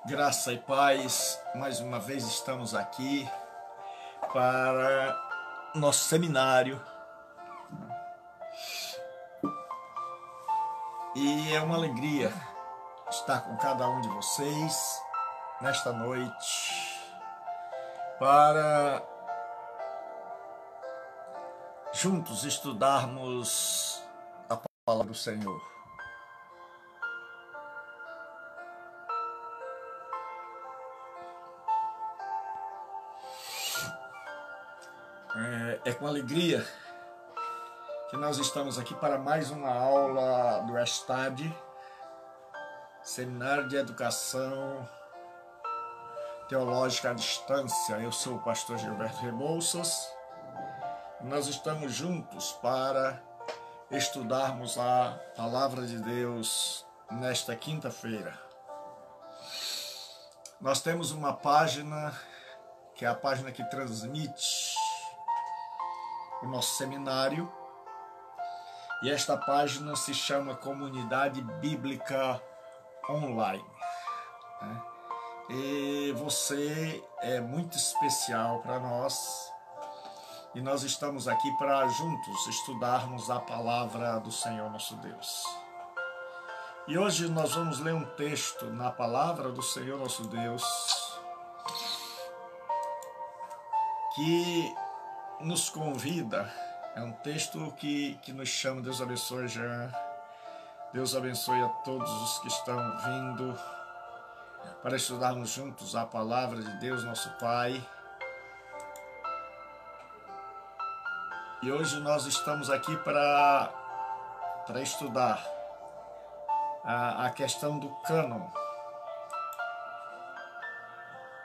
Graça e paz, mais uma vez estamos aqui para nosso seminário e é uma alegria estar com cada um de vocês nesta noite para juntos estudarmos a palavra do Senhor. É com alegria que nós estamos aqui para mais uma aula do ESTAD, Seminário de Educação Teológica à Distância. Eu sou o pastor Gilberto Rebouças e nós estamos juntos para estudarmos a Palavra de Deus nesta quinta-feira. Nós temos uma página, que é a página que transmite o nosso seminário, e esta página se chama Comunidade Bíblica Online, né? E você é muito especial para nós, e nós estamos aqui para juntos estudarmos a palavra do Senhor nosso Deus. E hoje nós vamos ler um texto na palavra do Senhor nosso Deus que nos convida. É um texto que nos chama. Deus abençoe, Jean. Deus abençoe a todos os que estão vindo para estudarmos juntos a palavra de Deus, nosso Pai. E hoje nós estamos aqui para estudar a questão do cânon.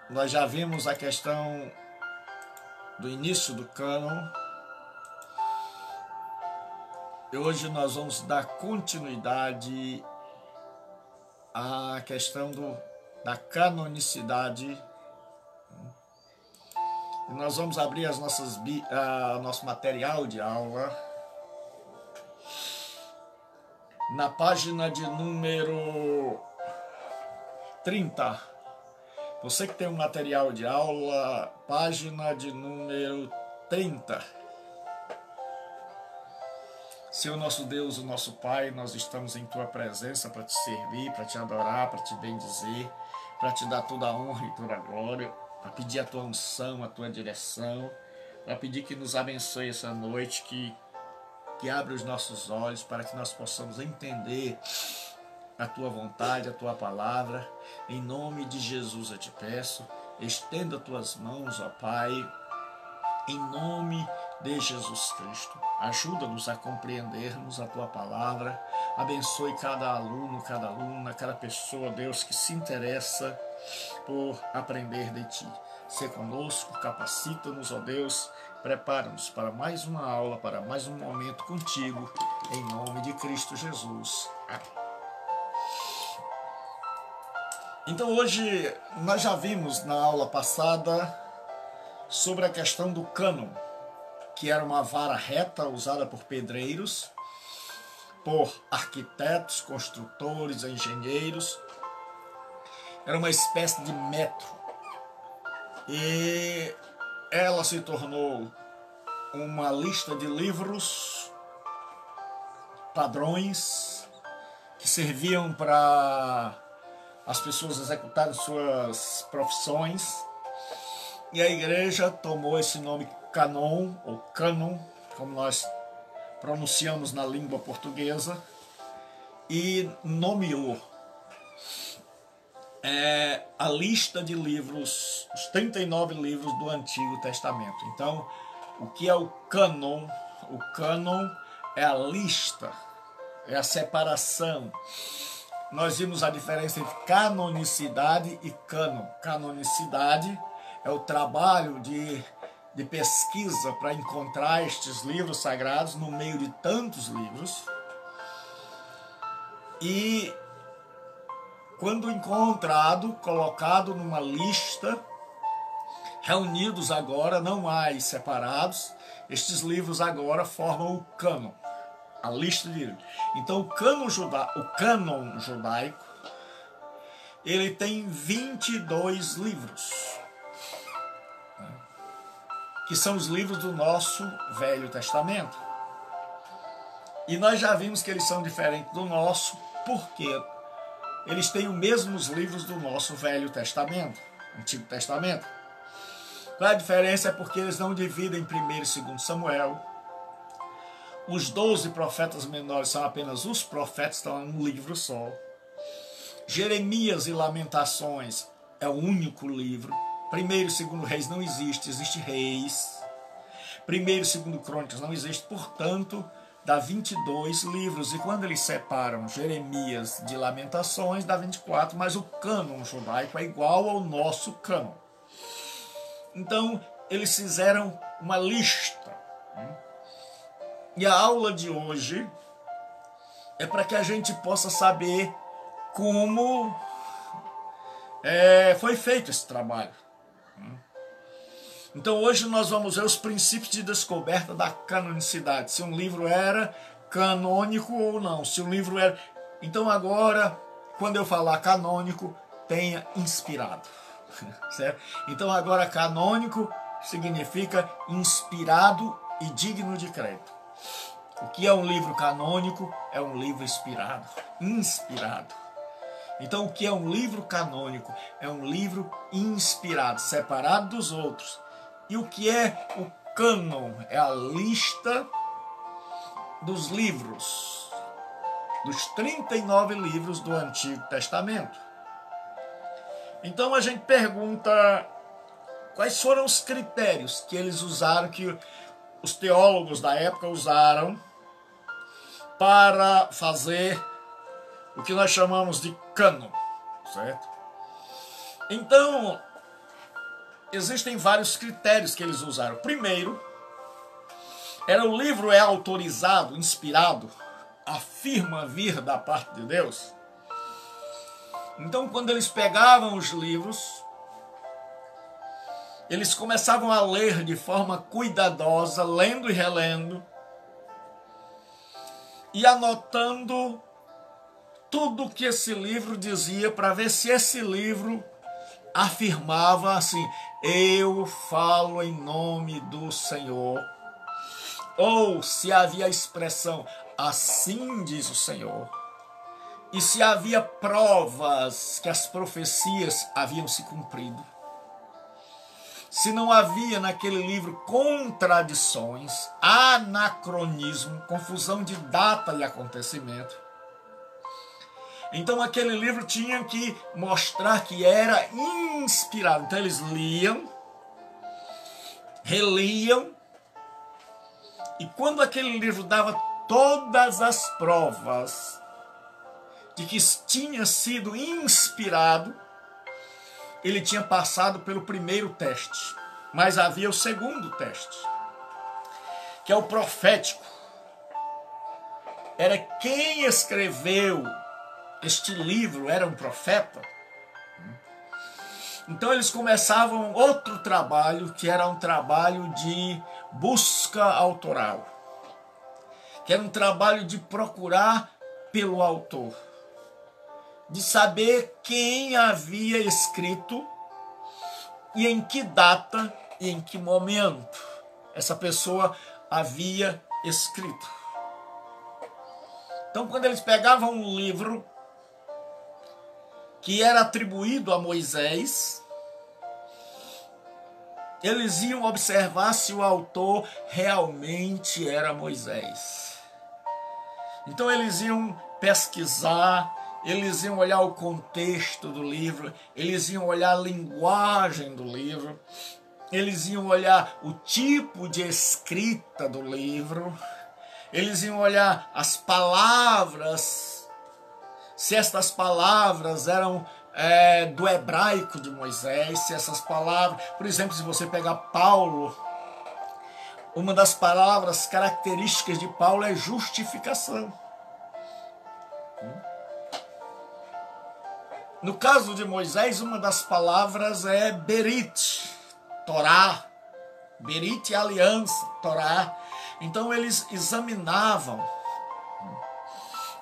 Nós já vimos a questão do início do cânon, e hoje nós vamos dar continuidade à questão da canonicidade. E nós vamos abrir nosso material de aula na página de número 30. Você que tem um material de aula, página de número 30. Senhor nosso Deus, o nosso Pai, nós estamos em Tua presença para Te servir, para Te adorar, para Te bendizer, para Te dar toda a honra e toda a glória, para pedir a Tua unção, a Tua direção, para pedir que nos abençoe essa noite, que abra os nossos olhos para que nós possamos entender a Tua vontade, a Tua palavra. Em nome de Jesus eu te peço, estenda Tuas mãos, ó Pai, em nome de Jesus Cristo. Ajuda-nos a compreendermos a Tua palavra. Abençoe cada aluno, cada aluna, cada pessoa, Deus, que se interessa por aprender de Ti. Sê conosco, capacita-nos, ó Deus, prepara-nos para mais uma aula, para mais um momento contigo, em nome de Cristo Jesus. Amém. Então hoje nós já vimos na aula passada sobre a questão do cânon, que era uma vara reta usada por pedreiros, por arquitetos, construtores, engenheiros. Era uma espécie de metro. E ela se tornou uma lista de livros, padrões, que serviam para as pessoas executarem suas profissões. E a igreja tomou esse nome canon, ou cânon, como nós pronunciamos na língua portuguesa, e nomeou a lista de livros, os 39 livros do Antigo Testamento. Então, o que é o cânon? O cânon é a lista, é a separação. Nós vimos a diferença entre canonicidade e cânon. Canonicidade é o trabalho de pesquisa para encontrar estes livros sagrados no meio de tantos livros. E quando encontrado, colocado numa lista, reunidos agora, não mais separados, estes livros agora formam o cânon, a lista de livros. Então o cânon judaico ele tem 22 livros, que são os livros do nosso Velho Testamento. E nós já vimos que eles são diferentes do nosso, porque eles têm os mesmos livros do nosso Velho Testamento, Antigo Testamento. Qual a diferença? É porque eles não dividem 1º e 2º Samuel. Os 12 profetas menores são apenas os profetas, estão em um livro só. Jeremias e Lamentações é o único livro. 1º e 2º Reis não existe, existe Reis. 1º e 2º Crônicas não existe, portanto, dá 22 livros. E quando eles separam Jeremias de Lamentações, dá 24, mas o cânon judaico é igual ao nosso cânon. Então, eles fizeram uma lista. E a aula de hoje é para que a gente possa saber como foi feito esse trabalho. Então hoje nós vamos ver os princípios de descoberta da canonicidade, se um livro era canônico ou não, se um livro era... Então agora, quando eu falar canônico, tenha inspirado, certo? Então agora canônico significa inspirado e digno de crédito. O que é um livro canônico? É um livro inspirado. Então, o que é um livro canônico? É um livro inspirado, separado dos outros. E o que é o cânon? É a lista dos livros, dos 39 livros do Antigo Testamento. Então, a gente pergunta quais foram os critérios que eles usaram, que os teólogos da época usaram para fazer o que nós chamamos de cânon, certo? Então, existem vários critérios que eles usaram. Primeiro, o livro é autorizado, inspirado, afirma vir da parte de Deus. Então, quando eles pegavam os livros, eles começavam a ler de forma cuidadosa, lendo e relendo, e anotando tudo que esse livro dizia, para ver se esse livro afirmava assim: eu falo em nome do Senhor, ou se havia a expressão assim diz o Senhor, e se havia provas que as profecias haviam se cumprido, se não havia naquele livro contradições, anacronismo, confusão de data e acontecimento. Então aquele livro tinha que mostrar que era inspirado. Então eles liam, reliam, e quando aquele livro dava todas as provas de que tinha sido inspirado, ele tinha passado pelo primeiro teste. Mas havia o segundo teste, que é o profético. Era quem escreveu este livro, era um profeta. Então eles começavam outro trabalho, que era um trabalho de busca autoral, que era um trabalho de procurar pelo autor, de saber quem havia escrito e em que data e em que momento essa pessoa havia escrito. Então, quando eles pegavam um livro que era atribuído a Moisés, eles iam observar se o autor realmente era Moisés. Então eles iam pesquisar, eles iam olhar o contexto do livro, eles iam olhar a linguagem do livro, eles iam olhar o tipo de escrita do livro, eles iam olhar as palavras, se estas palavras eram do hebraico de Moisés, se essas palavras... Por exemplo, se você pegar Paulo, uma das palavras características de Paulo é justificação. No caso de Moisés, uma das palavras é Berit, Torá. Berit é aliança, Torá. Então eles examinavam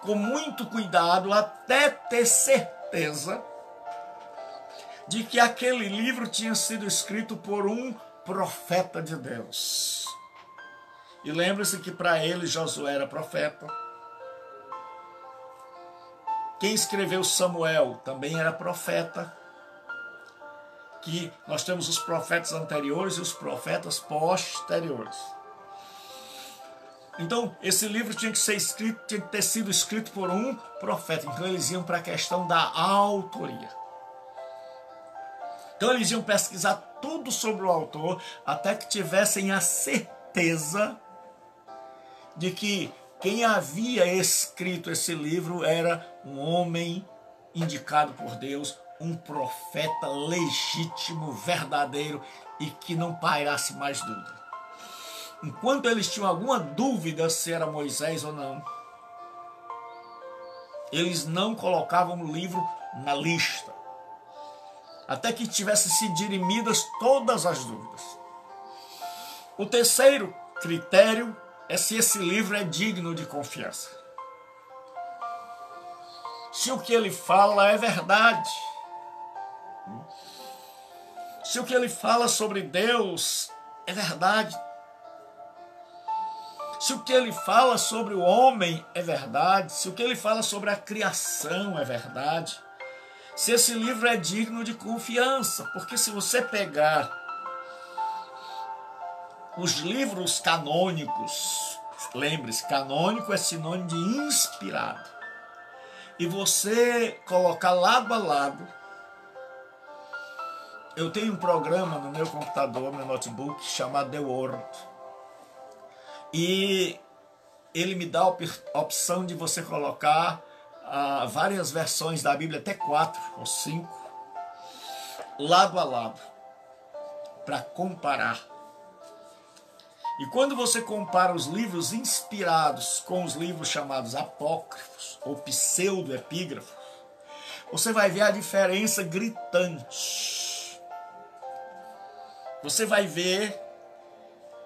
com muito cuidado até ter certeza de que aquele livro tinha sido escrito por um profeta de Deus. E lembre-se que para ele Josué era profeta. Quem escreveu Samuel também era profeta. Que nós temos os profetas anteriores e os profetas posteriores. Então, esse livro tinha que ter sido escrito por um profeta. Então, eles iam para a questão da autoria. Então, eles iam pesquisar tudo sobre o autor, até que tivessem a certeza de que quem havia escrito esse livro era um homem indicado por Deus, um profeta legítimo, verdadeiro, e que não pairasse mais dúvida. Enquanto eles tinham alguma dúvida se era Moisés ou não, eles não colocavam o livro na lista, até que tivessem se dirimidas todas as dúvidas. O terceiro critério é se esse livro é digno de confiança. Se o que ele fala é verdade. Se o que ele fala sobre Deus é verdade. Se o que ele fala sobre o homem é verdade. Se o que ele fala sobre a criação é verdade. Se esse livro é digno de confiança. Porque se você pegar os livros canônicos, lembre-se, canônico é sinônimo de inspirado, e você colocar lado a lado, eu tenho um programa no meu computador, no meu notebook, chamado The Word, e ele me dá a opção de você colocar várias versões da Bíblia, até 4 ou 5, lado a lado, para comparar. E quando você compara os livros inspirados com os livros chamados apócrifos ou pseudo-epígrafos, você vai ver a diferença gritante. Você vai ver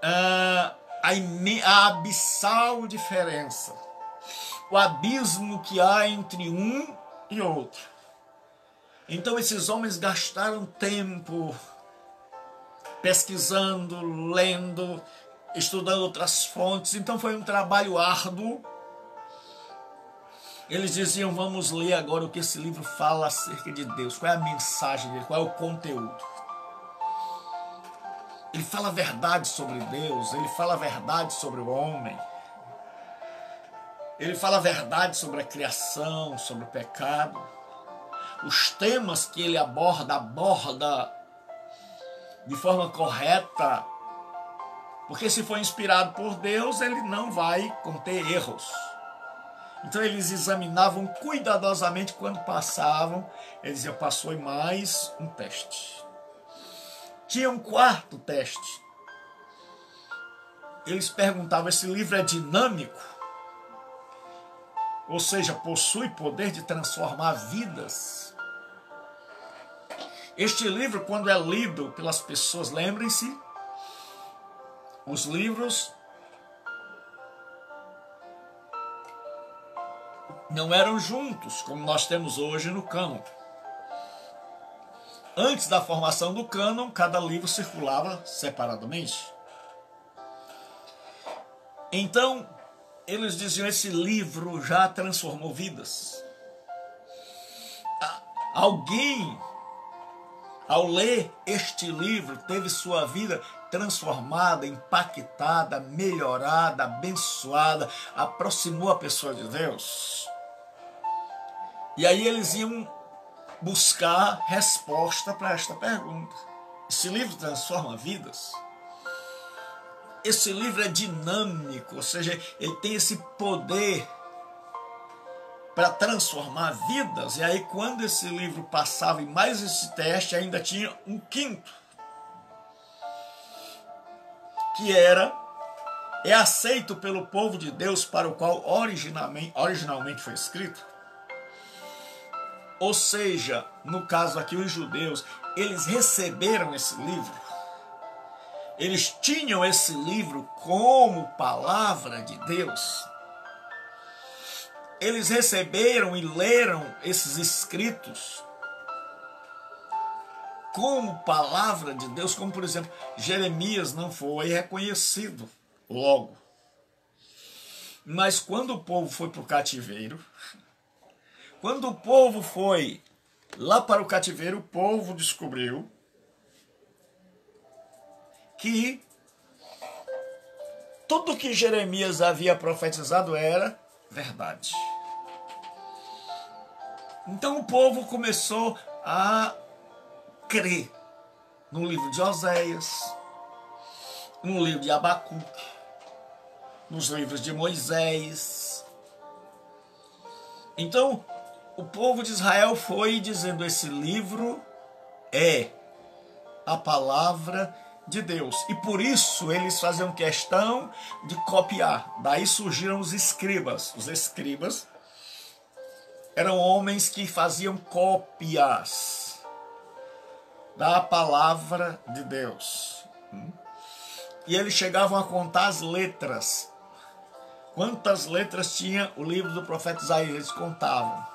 a abissal diferença, o abismo que há entre um e outro. Então esses homens gastaram tempo pesquisando, lendo, estudando outras fontes. Então foi um trabalho árduo. Eles diziam: vamos ler agora o que esse livro fala acerca de Deus, qual é a mensagem dele, qual é o conteúdo. Ele fala a verdade sobre Deus, ele fala a verdade sobre o homem, ele fala a verdade sobre a criação, sobre o pecado. Os temas que ele aborda de forma correta, porque se for inspirado por Deus, ele não vai conter erros. Então eles examinavam cuidadosamente quando passavam. Eles diziam: passou em mais um teste. Tinha um quarto teste. Eles perguntavam: esse livro é dinâmico? Ou seja, possui poder de transformar vidas? Este livro, quando é lido pelas pessoas, lembrem-se, os livros não eram juntos, como nós temos hoje no cânon. Antes da formação do cânon, cada livro circulava separadamente. Então, eles diziam: esse livro já transformou vidas. Alguém, ao ler este livro, teve sua vida transformada, impactada, melhorada, abençoada, aproximou a pessoa de Deus. E aí eles iam buscar resposta para esta pergunta: esse livro transforma vidas? Esse livro é dinâmico, ou seja, ele tem esse poder para transformar vidas? E aí, quando esse livro passava em mais esse teste, ainda tinha um quinto, que é aceito pelo povo de Deus para o qual originalmente foi escrito. Ou seja, no caso aqui, os judeus, eles receberam esse livro. Eles tinham esse livro como palavra de Deus. Eles receberam e leram esses escritos como palavra de Deus, como por exemplo, Jeremias não foi reconhecido logo. Mas quando o povo foi para o cativeiro, quando o povo foi lá para o cativeiro, o povo descobriu que tudo que Jeremias havia profetizado era verdade. Então o povo começou a crer no livro de Oséias, no livro de Abacuque, nos livros de Moisés. Então o povo de Israel foi dizendo: esse livro é a palavra de Deus. E por isso eles faziam questão de copiar. Daí surgiram os escribas. Os escribas eram homens que faziam cópias da palavra de Deus. E eles chegavam a contar as letras. Quantas letras tinha o livro do profeta Isaías? Eles contavam.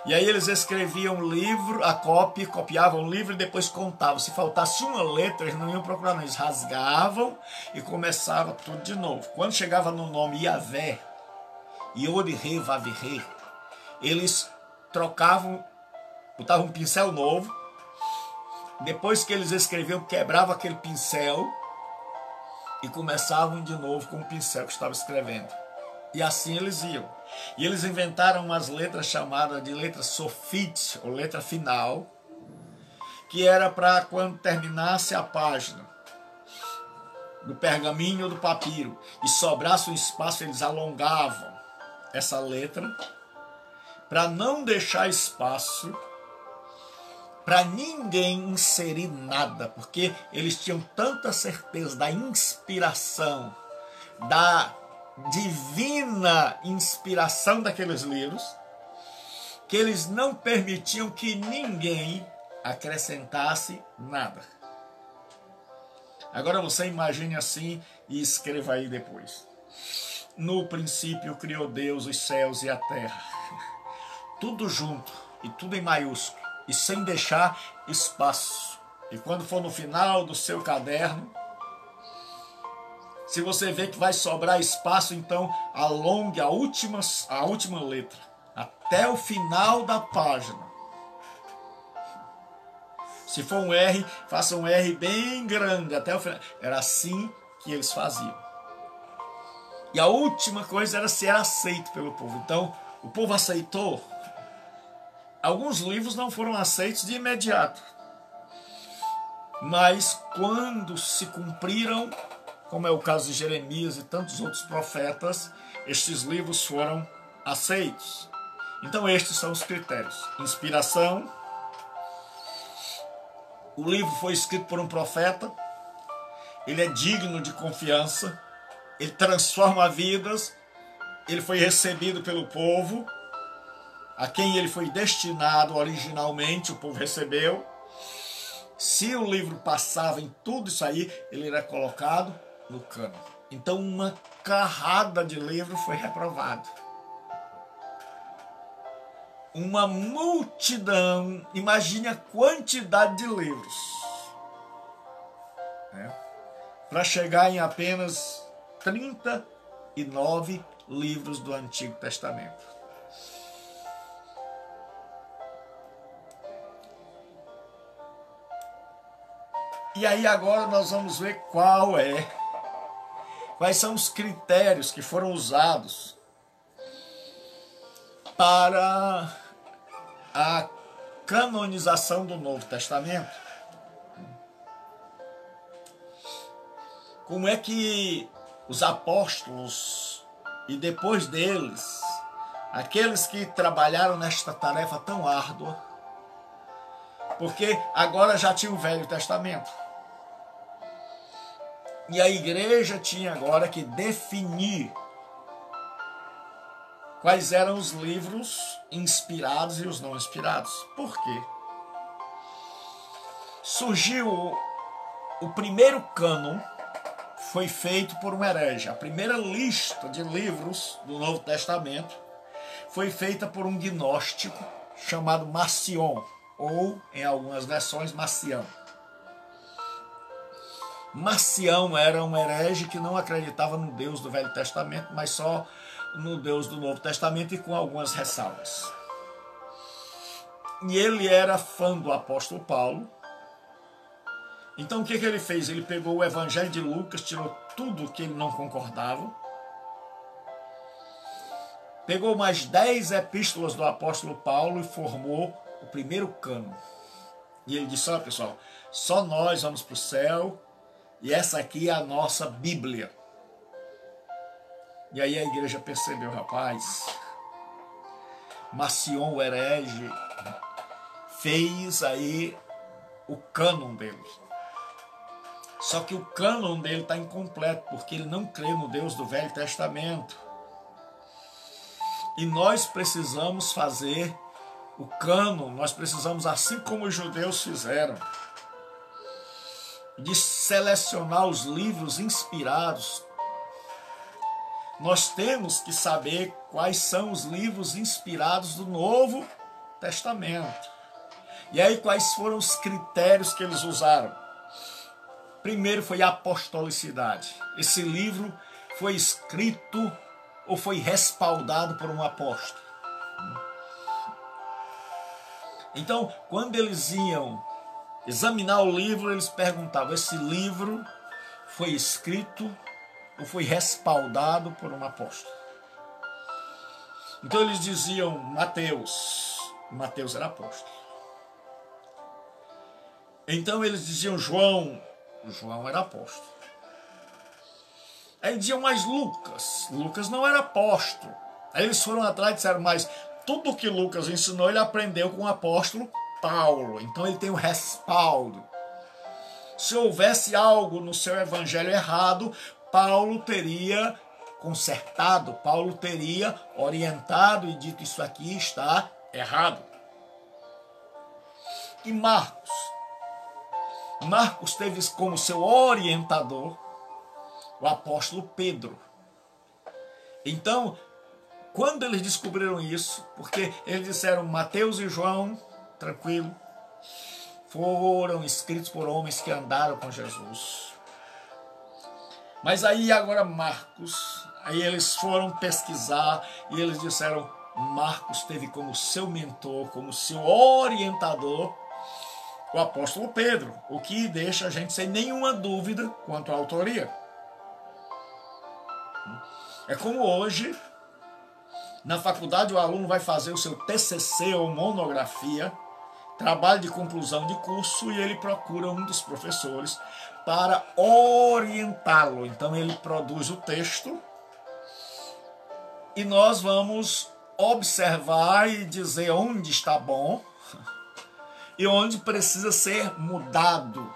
E aí eles escreviam o livro, a cópia, copiavam o livro e depois contavam. Se faltasse uma letra, eles não iam procurar, não. Eles rasgavam e começavam tudo de novo. Quando chegava no nome Yavé, Yod-He, Vav-He, eles trocavam, botavam um pincel novo. Depois que eles escreviam, quebravam aquele pincel e começavam de novo com o pincel que estava escrevendo. E assim eles iam. E eles inventaram umas letras chamadas de letra sofit, ou letra final, que era para quando terminasse a página do pergaminho ou do papiro e sobrasse um espaço, eles alongavam essa letra para não deixar espaço para ninguém inserir nada, porque eles tinham tanta certeza da inspiração, da divina inspiração daqueles livros, que eles não permitiam que ninguém acrescentasse nada. Agora você imagine assim e escreva aí depois: no princípio criou Deus os céus e a terra, tudo junto e tudo em maiúsculo e sem deixar espaço. E quando for no final do seu caderno, se você vê que vai sobrar espaço, então alongue a última letra até o final da página. Se for um R, faça um R bem grande até o final. Era assim que eles faziam. E a última coisa era se era aceito pelo povo. Então, o povo aceitou. Alguns livros não foram aceitos de imediato. Mas quando se cumpriram, como é o caso de Jeremias e tantos outros profetas, estes livros foram aceitos. Então estes são os critérios: inspiração, o livro foi escrito por um profeta, ele é digno de confiança, ele transforma vidas, ele foi recebido pelo povo, a quem ele foi destinado originalmente, o povo recebeu. Se o livro passava em tudo isso aí, ele era colocado no cano. Então uma carrada de livro foi reprovado. Uma multidão, imagine a quantidade de livros, né? Para chegar em apenas 39 livros do Antigo Testamento. E aí agora nós vamos ver quais são os critérios que foram usados para a canonização do Novo Testamento. Como é que os apóstolos e depois deles, aqueles que trabalharam nesta tarefa tão árdua, porque agora já tinha o Velho Testamento. E a igreja tinha agora que definir quais eram os livros inspirados e os não inspirados. Por quê? Surgiu o primeiro cânon, foi feito por um herege. A primeira lista de livros do Novo Testamento foi feita por um gnóstico chamado Marcion. ou, em algumas versões, Marcião. Marcião era um herege que não acreditava no Deus do Velho Testamento, mas só no Deus do Novo Testamento e com algumas ressalvas. E ele era fã do apóstolo Paulo. Então o que ele fez? Ele pegou o Evangelho de Lucas, tirou tudo que ele não concordava, pegou mais 10 epístolas do apóstolo Paulo e formou o primeiro cânon. E ele disse: olha pessoal, só nós vamos para o céu e essa aqui é a nossa Bíblia. E aí a igreja percebeu: rapaz, Marcion, o herege, fez aí o cânon dele. Só que o cânon dele está incompleto, porque ele não crê no Deus do Velho Testamento. E nós precisamos fazer o cânon, nós precisamos, assim como os judeus fizeram, de selecionar os livros inspirados. Nós temos que saber quais são os livros inspirados do Novo Testamento. E aí quais foram os critérios que eles usaram? Primeiro foi a apostolicidade. Esse livro foi escrito ou foi respaldado por um apóstolo. Então, quando eles iam examinar o livro, eles perguntavam: esse livro foi escrito ou foi respaldado por um apóstolo? Então eles diziam Mateus. Mateus era apóstolo. Então eles diziam João. João era apóstolo. Aí diziam mais Lucas. Lucas não era apóstolo. Aí eles foram atrás e disseram: mas tudo que Lucas ensinou ele aprendeu com o apóstolo Paulo. Então ele tem um respaldo. Se houvesse algo no seu evangelho errado, Paulo teria consertado, Paulo teria orientado e dito: isso aqui está errado. E Marcos? Marcos teve como seu orientador o apóstolo Pedro. Então, quando eles descobriram isso, porque eles disseram Mateus e João, tranquilo, foram escritos por homens que andaram com Jesus. Mas aí agora Marcos, aí eles foram pesquisar e eles disseram Marcos teve como seu mentor, como seu orientador, o apóstolo Pedro, o que deixa a gente sem nenhuma dúvida quanto à autoria. É como hoje, na faculdade o aluno vai fazer o seu TCC ou monografia, trabalho de conclusão de curso, e ele procura um dos professores para orientá-lo. Então ele produz o texto e nós vamos observar e dizer onde está bom e onde precisa ser mudado.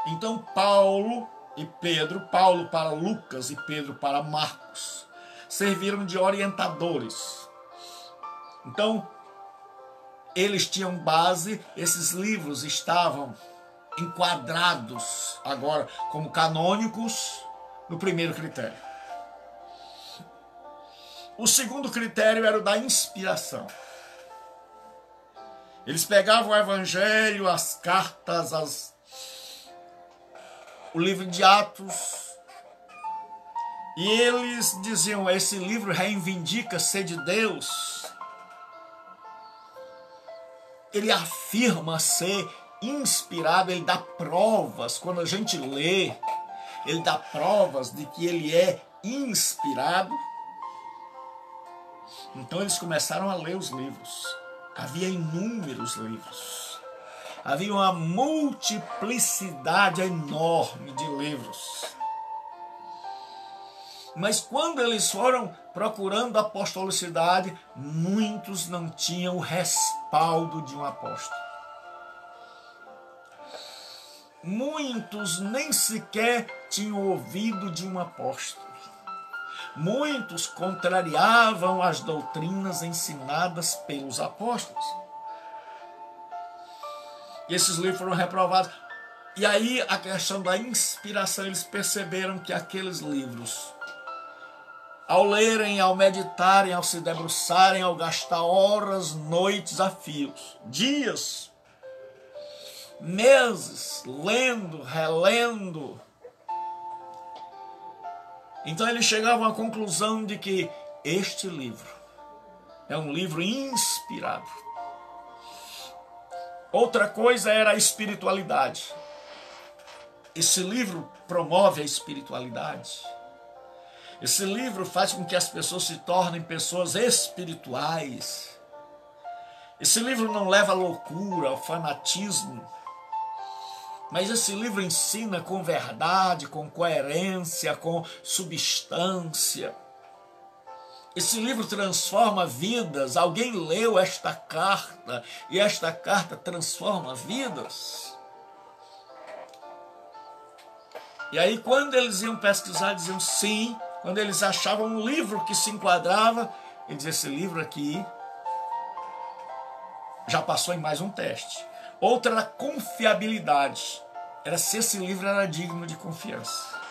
Então Paulo e Pedro, Paulo para Lucas e Pedro para Marcos, serviram de orientadores. Então eles tinham base, esses livros estavam enquadrados agora como canônicos no primeiro critério. O segundo critério era o da inspiração. Eles pegavam o Evangelho, as cartas, o livro de Atos, e eles diziam: esse livro reivindica ser de Deus. Ele afirma ser inspirado, ele dá provas. Quando a gente lê, ele dá provas de que ele é inspirado. Então eles começaram a ler os livros. Havia inúmeros livros. Havia uma multiplicidade enorme de livros. Mas quando eles foram procurando a apostolicidade, muitos não tinham o respaldo de um apóstolo. Muitos nem sequer tinham ouvido de um apóstolo. Muitos contrariavam as doutrinas ensinadas pelos apóstolos. E esses livros foram reprovados. E aí a questão da inspiração, eles perceberam que aqueles livros, ao lerem, ao meditarem, ao se debruçarem, ao gastar horas, noites a fios, dias, meses, lendo, relendo. Então eles chegavam à conclusão de que este livro é um livro inspirado. Outra coisa era a espiritualidade. Esse livro promove a espiritualidade. Esse livro faz com que as pessoas se tornem pessoas espirituais. Esse livro não leva à loucura, ao fanatismo. Mas esse livro ensina com verdade, com coerência, com substância. Esse livro transforma vidas. Alguém leu esta carta e esta carta transforma vidas. E aí quando eles iam pesquisar, diziam sim. Quando eles achavam um livro que se enquadrava, eles diziam, esse livro aqui já passou em mais um teste. Outra era confiabilidade. Era se esse livro era digno de confiança.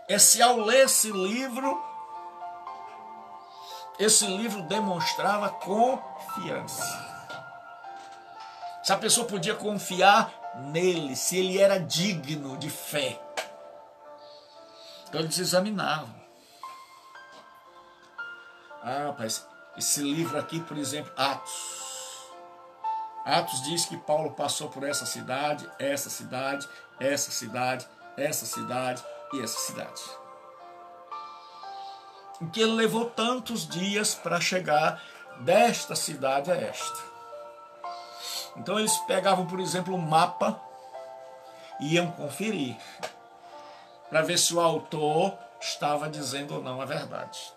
É se ao ler esse livro demonstrava confiança. Se a pessoa podia confiar nele, se ele era digno de fé. Então eles examinavam. Ah, rapaz, esse livro aqui, por exemplo, Atos. Atos diz que Paulo passou por essa cidade, essa cidade, essa cidade, essa cidade e essa cidade. Em que ele levou tantos dias para chegar desta cidade a esta. Então eles pegavam, por exemplo, um mapa e iam conferir para ver se o autor estava dizendo ou não a verdade.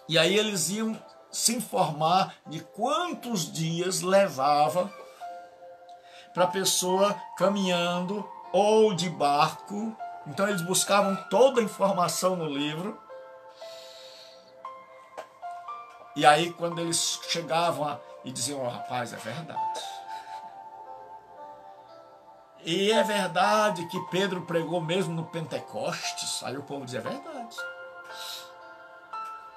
E aí eles iam se informar de quantos dias levava para a pessoa caminhando ou de barco. Então eles buscavam toda a informação no livro. E aí quando eles chegavam e diziam, rapaz, é verdade. E é verdade que Pedro pregou mesmo no Pentecostes. Aí o povo dizia, é verdade.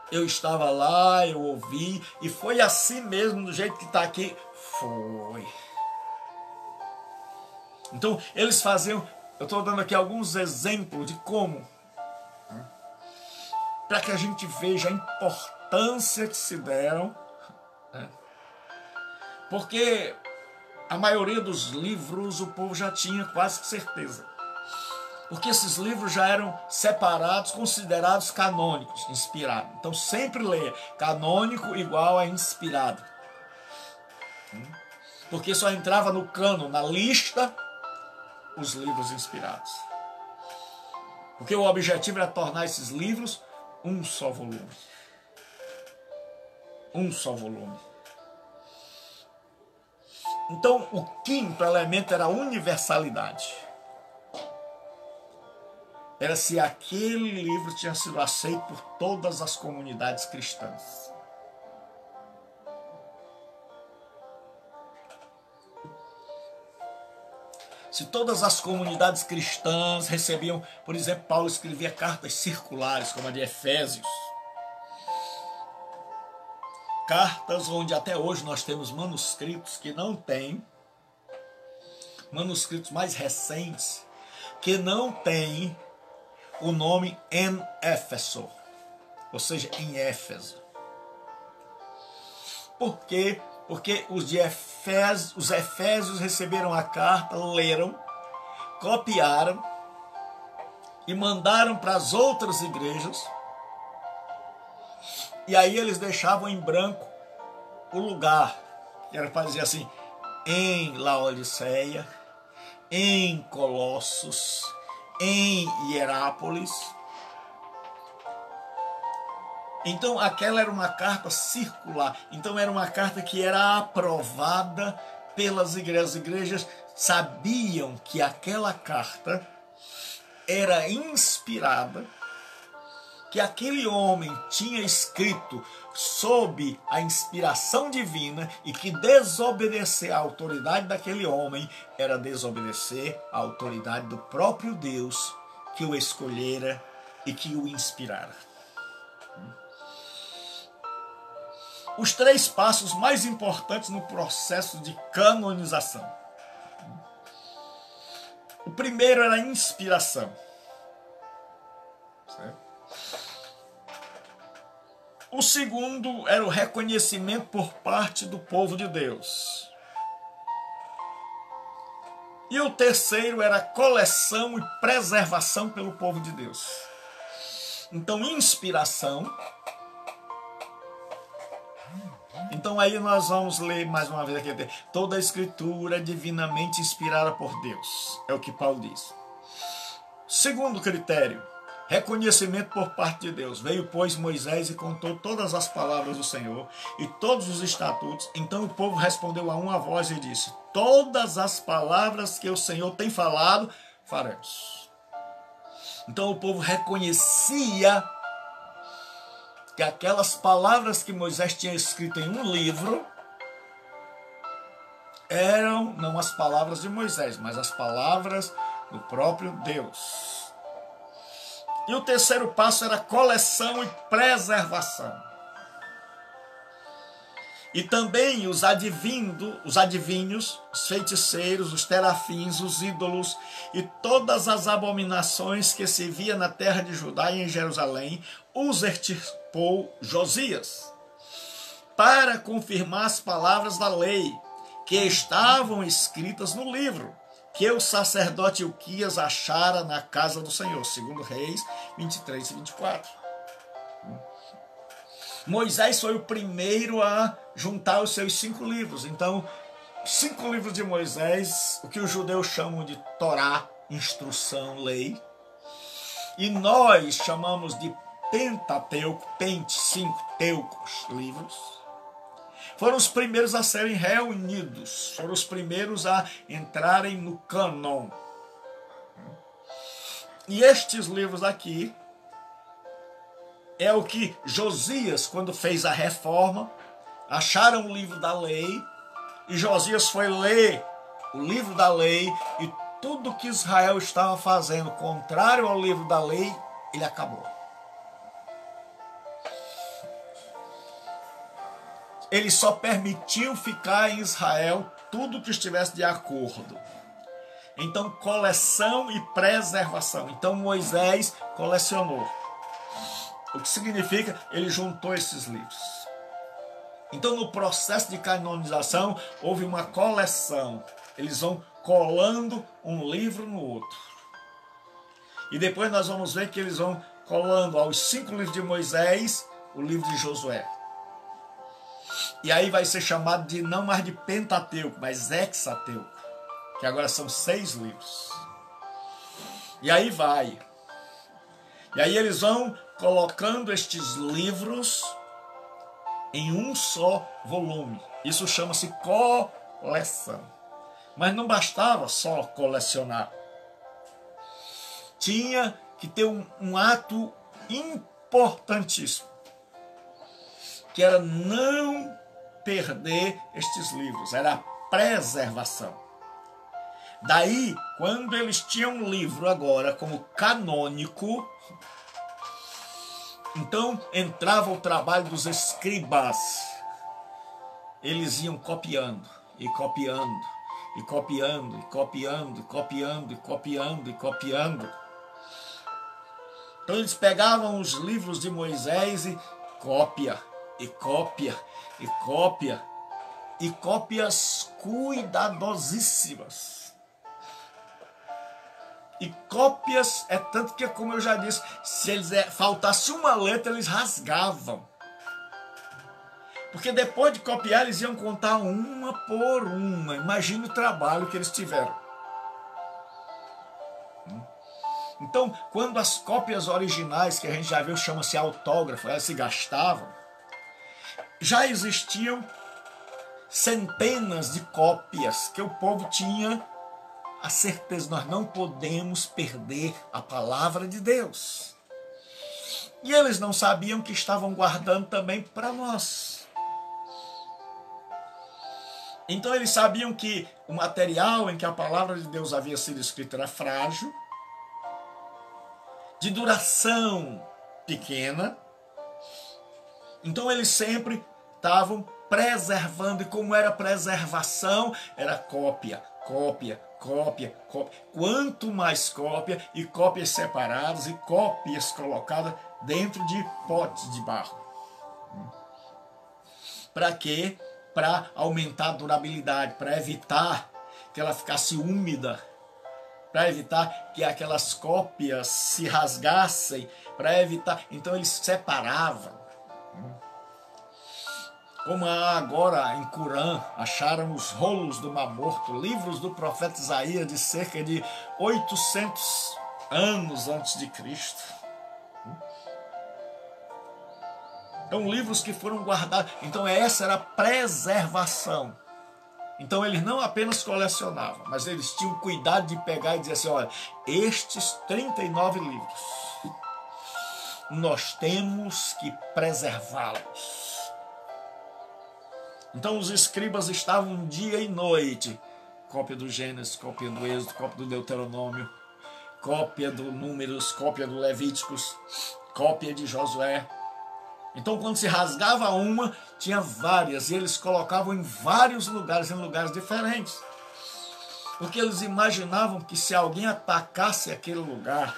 Eu estava lá, eu ouvi, e foi assim mesmo, do jeito que está aqui. Foi. Então, eles faziam, eu estou dando aqui alguns exemplos de como, para que a gente veja a importância que se deram, porque a maioria dos livros o povo já tinha quase que certeza. Porque esses livros já eram separados, considerados canônicos, inspirados. Então sempre leia, canônico igual a inspirado. Porque só entrava no cânon, na lista, os livros inspirados. Porque o objetivo era tornar esses livros um só volume. Um só volume. Então o quinto elemento era a universalidade. Era se aquele livro tinha sido aceito por todas as comunidades cristãs. Se todas as comunidades cristãs recebiam, por exemplo, Paulo escrevia cartas circulares, como a de Efésios. Cartas onde até hoje nós temos manuscritos que não têm, manuscritos mais recentes, que não têm o nome em Éfeso, ou seja, em Éfeso. Por quê? Porque os efésios receberam a carta, leram, copiaram e mandaram para as outras igrejas. E aí eles deixavam em branco o lugar, que era para dizer assim, em Laodiceia, em Colossos, em Hierápolis. Então aquela era uma carta circular. Então era uma carta que era aprovada pelas igrejas. As igrejas sabiam que aquela carta era inspirada, que aquele homem tinha escrito sob a inspiração divina e que desobedecer à autoridade daquele homem era desobedecer à autoridade do próprio Deus que o escolhera e que o inspirara. Os 3 passos mais importantes no processo de canonização. O primeiro era a inspiração. Certo? O segundo era o reconhecimento por parte do povo de Deus. E o terceiro era a coleção e preservação pelo povo de Deus. Então, inspiração. Então aí nós vamos ler mais uma vez aqui. Toda a escritura é divinamente inspirada por Deus. É o que Paulo diz. Segundo critério, reconhecimento por parte de Deus. Veio, pois, Moisés e contou todas as palavras do Senhor e todos os estatutos. Então o povo respondeu a uma voz e disse: todas as palavras que o Senhor tem falado, faremos. Então o povo reconhecia que aquelas palavras que Moisés tinha escrito em um livro eram não as palavras de Moisés, mas as palavras do próprio Deus. E o terceiro passo era coleção e preservação. E também os adivinhos, os feiticeiros, os terafins, os ídolos e todas as abominações que se via na terra de Judá e em Jerusalém, os extirpou Josias, para confirmar as palavras da lei, que estavam escritas no livro, que o sacerdote Ilquias achara na casa do Senhor, segundo Reis 23 e 24. Moisés foi o primeiro a juntar os seus 5 livros. Então, 5 livros de Moisés, o que os judeus chamam de Torá, instrução, lei. E nós chamamos de Pentateuco, 5 teucos, livros. Foram os primeiros a serem reunidos, foram os primeiros a entrarem no cânon. E estes livros aqui é o que Josias, quando fez a reforma, acharam o livro da lei, e Josias foi ler o livro da lei, e tudo que Israel estava fazendo contrário ao livro da lei, ele acabou. Ele só permitiu ficar em Israel tudo que estivesse de acordo. Então, coleção e preservação. Então, Moisés colecionou. O que significa, ele juntou esses livros. Então, no processo de canonização, houve uma coleção. Eles vão colando um livro no outro. E depois nós vamos ver que eles vão colando aos 5 livros de Moisés, o livro de Josué. E aí vai ser chamado de não mais de Pentateuco, mas Hexateuco, que agora são 6 livros. E aí vai. E aí eles vão colocando estes livros em um só volume. Isso chama-se coleção. Mas não bastava só colecionar. Tinha que ter um ato importantíssimo, que era não perder estes livros, era a preservação. Daí, quando eles tinham um livro agora como canônico, então entrava o trabalho dos escribas. Eles iam copiando, e copiando, e copiando, e copiando, e copiando, e copiando, e copiando. Então eles pegavam os livros de Moisés e cópia, e cópia, e cópia, e cópias cuidadosíssimas. E cópias é tanto que, como eu já disse, se eles faltasse uma letra, eles rasgavam. Porque depois de copiar, eles iam contar uma por uma. Imagine o trabalho que eles tiveram. Então, quando as cópias originais, que a gente já viu, chama-se autógrafo, elas se gastavam, já existiam centenas de cópias que o povo tinha a certeza, nós não podemos perder a palavra de Deus. E eles não sabiam que estavam guardando também para nós. Então eles sabiam que o material em que a palavra de Deus havia sido escrita era frágil, de duração pequena. Então eles sempre estavam preservando. E como era preservação? Era cópia, cópia, cópia, cópia. Quanto mais cópia, e cópias separadas, e cópias colocadas dentro de potes de barro. Para quê? Para aumentar a durabilidade, para evitar que ela ficasse úmida, para evitar que aquelas cópias se rasgassem, para evitar. Então eles separavam. Como agora em Qurã acharam os rolos do Mar Morto, livros do profeta Isaías de cerca de 800 anos antes de Cristo. Então livros que foram guardados. Então essa era a preservação. Então eles não apenas colecionavam, mas eles tinham cuidado de pegar e dizer assim, olha, estes 39 livros, nós temos que preservá-los. Então os escribas estavam dia e noite, cópia do Gênesis, cópia do Êxodo, cópia do Deuteronômio, cópia do Números, cópia do Levíticos, cópia de Josué. Então quando se rasgava uma, tinha várias, e eles colocavam em vários lugares, em lugares diferentes. Porque eles imaginavam que se alguém atacasse aquele lugar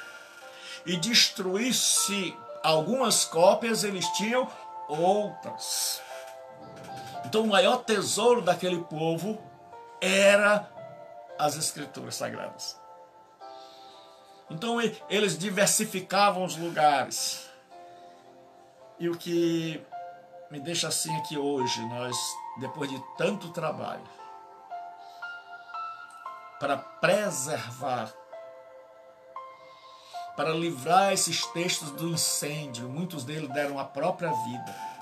e destruísse algumas cópias, eles tinham outras. Então o maior tesouro daquele povo era as Escrituras Sagradas. Então eles diversificavam os lugares. E o que me deixa assim aqui hoje, nós, depois de tanto trabalho, para preservar, para livrar esses textos do incêndio, muitos deles deram a própria vida.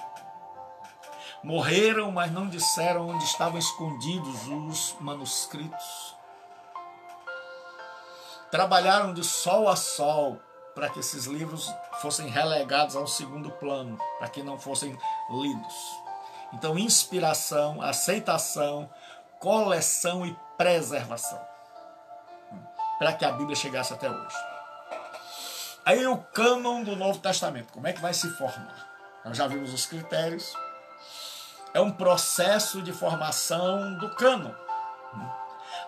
Morreram, mas não disseram onde estavam escondidos os manuscritos. Trabalharam de sol a sol para que esses livros fossem relegados ao segundo plano, para que não fossem lidos. Então, inspiração, aceitação, coleção e preservação, para que a Bíblia chegasse até hoje. Aí o cânon do Novo Testamento, como é que vai se formar? Nós já vimos os critérios. É um processo de formação do cânon.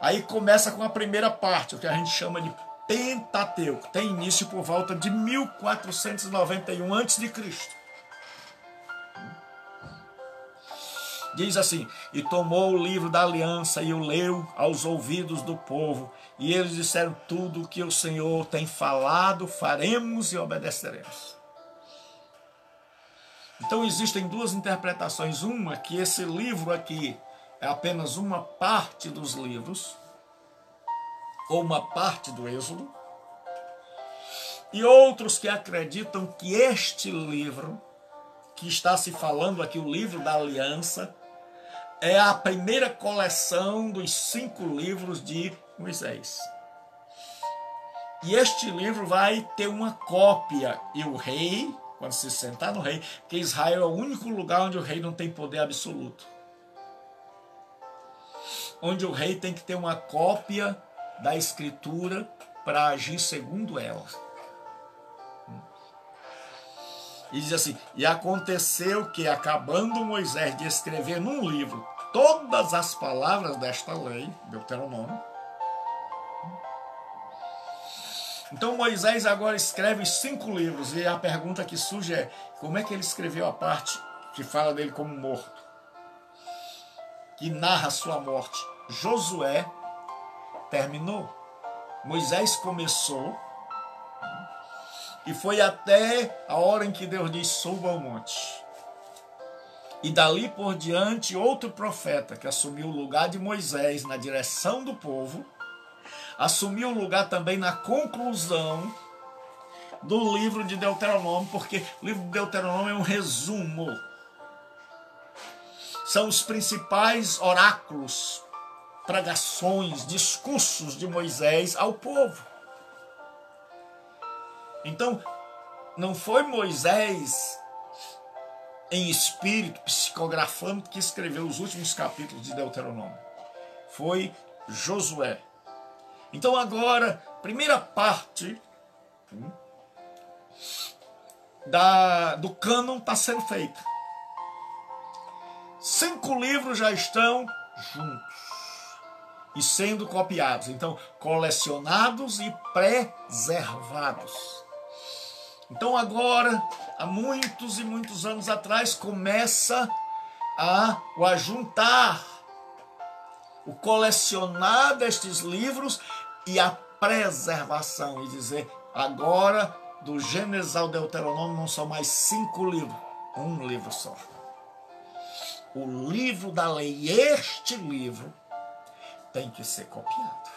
Aí começa com a primeira parte, o que a gente chama de Pentateuco. Tem início por volta de 1491 a.C. Diz assim, e tomou o livro da aliança e o leu aos ouvidos do povo. E eles disseram, tudo o que o Senhor tem falado, faremos e obedeceremos. Então existem duas interpretações. Uma, que esse livro aqui é apenas uma parte dos livros, ou uma parte do Êxodo. E outros que acreditam que este livro, que está se falando aqui, o livro da aliança, é a primeira coleção dos 5 livros de Moisés. E este livro vai ter uma cópia, e o rei, quando se sentar no rei, que Israel é o único lugar onde o rei não tem poder absoluto. Onde o rei tem que ter uma cópia da escritura para agir segundo ela. E diz assim, e aconteceu que, acabando Moisés de escrever num livro todas as palavras desta lei, Deuteronômio, então Moisés agora escreve 5 livros, e a pergunta que surge é, como é que ele escreveu a parte que fala dele como morto? Que narra sua morte. Josué terminou. Moisés começou e foi até a hora em que Deus diz, suba ao monte. E dali por diante, outro profeta que assumiu o lugar de Moisés na direção do povo, assumiu o lugar também na conclusão do livro de Deuteronômio, porque o livro de Deuteronômio é um resumo. São os principais oráculos, pregações, discursos de Moisés ao povo. Então, não foi Moisés em espírito, psicografando, que escreveu os últimos capítulos de Deuteronômio. Foi Josué. Então agora, primeira parte, do cânon está sendo feita. 5 livros já estão juntos e sendo copiados, então colecionados e preservados. Então agora, há muitos e muitos anos atrás, começa a juntar, o colecionar destes livros e a preservação, e dizer, agora do Gênesis ao Deuteronômio não são mais 5 livros, um livro só. O livro da lei, este livro, tem que ser copiado.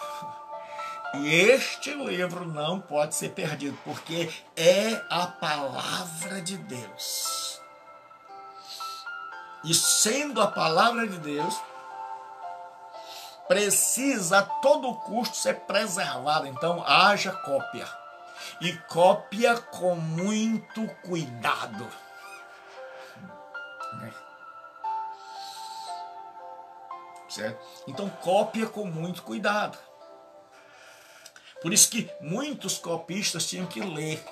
E este livro não pode ser perdido, porque é a palavra de Deus. E sendo a palavra de Deus, precisa a todo custo ser preservada. Então, haja cópia. E cópia com muito cuidado. Certo? Então, cópia com muito cuidado. Por isso que muitos copistas tinham que ler.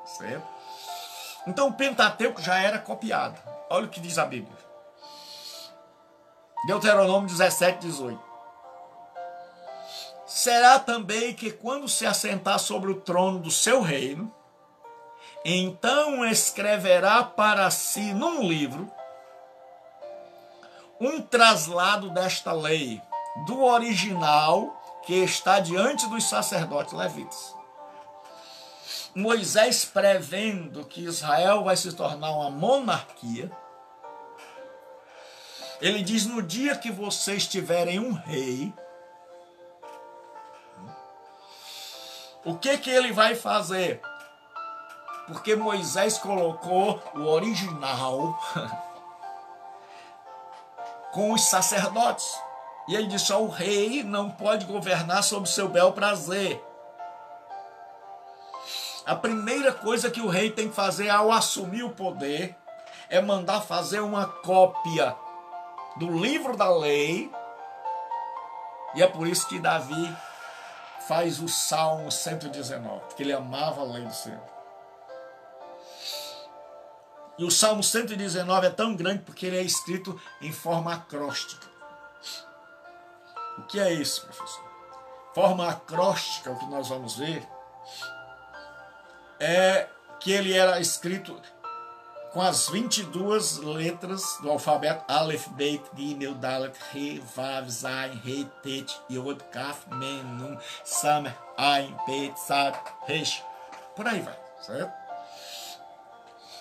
Certo? Então, o Pentateuco já era copiado. Olha o que diz a Bíblia. Deuteronômio 17, 18. Será também que quando se assentar sobre o trono do seu reino, então escreverá para si num livro um traslado desta lei, do original que está diante dos sacerdotes levitas. Moisés, prevendo que Israel vai se tornar uma monarquia, ele diz, no dia que vocês tiverem um rei, o que ele vai fazer? Porque Moisés colocou o original com os sacerdotes. E ele disse, o rei não pode governar sob seu bel prazer. A primeira coisa que o rei tem que fazer ao assumir o poder é mandar fazer uma cópia do livro da lei. E é por isso que Davi faz o Salmo 119, porque ele amava a lei do Senhor. E o Salmo 119 é tão grande porque ele é escrito em forma acróstica. O que é isso, professor? Forma acróstica, o que nós vamos ver, é que ele era escrito com as 22 letras do alfabeto Aleph, Beit, Gimel, Dalet, He, Vav, Zayin, He, Tet, Yod, Kaf, Men, Nun, Samer, Ain, Bet, Sad, Resh. Por aí vai, certo?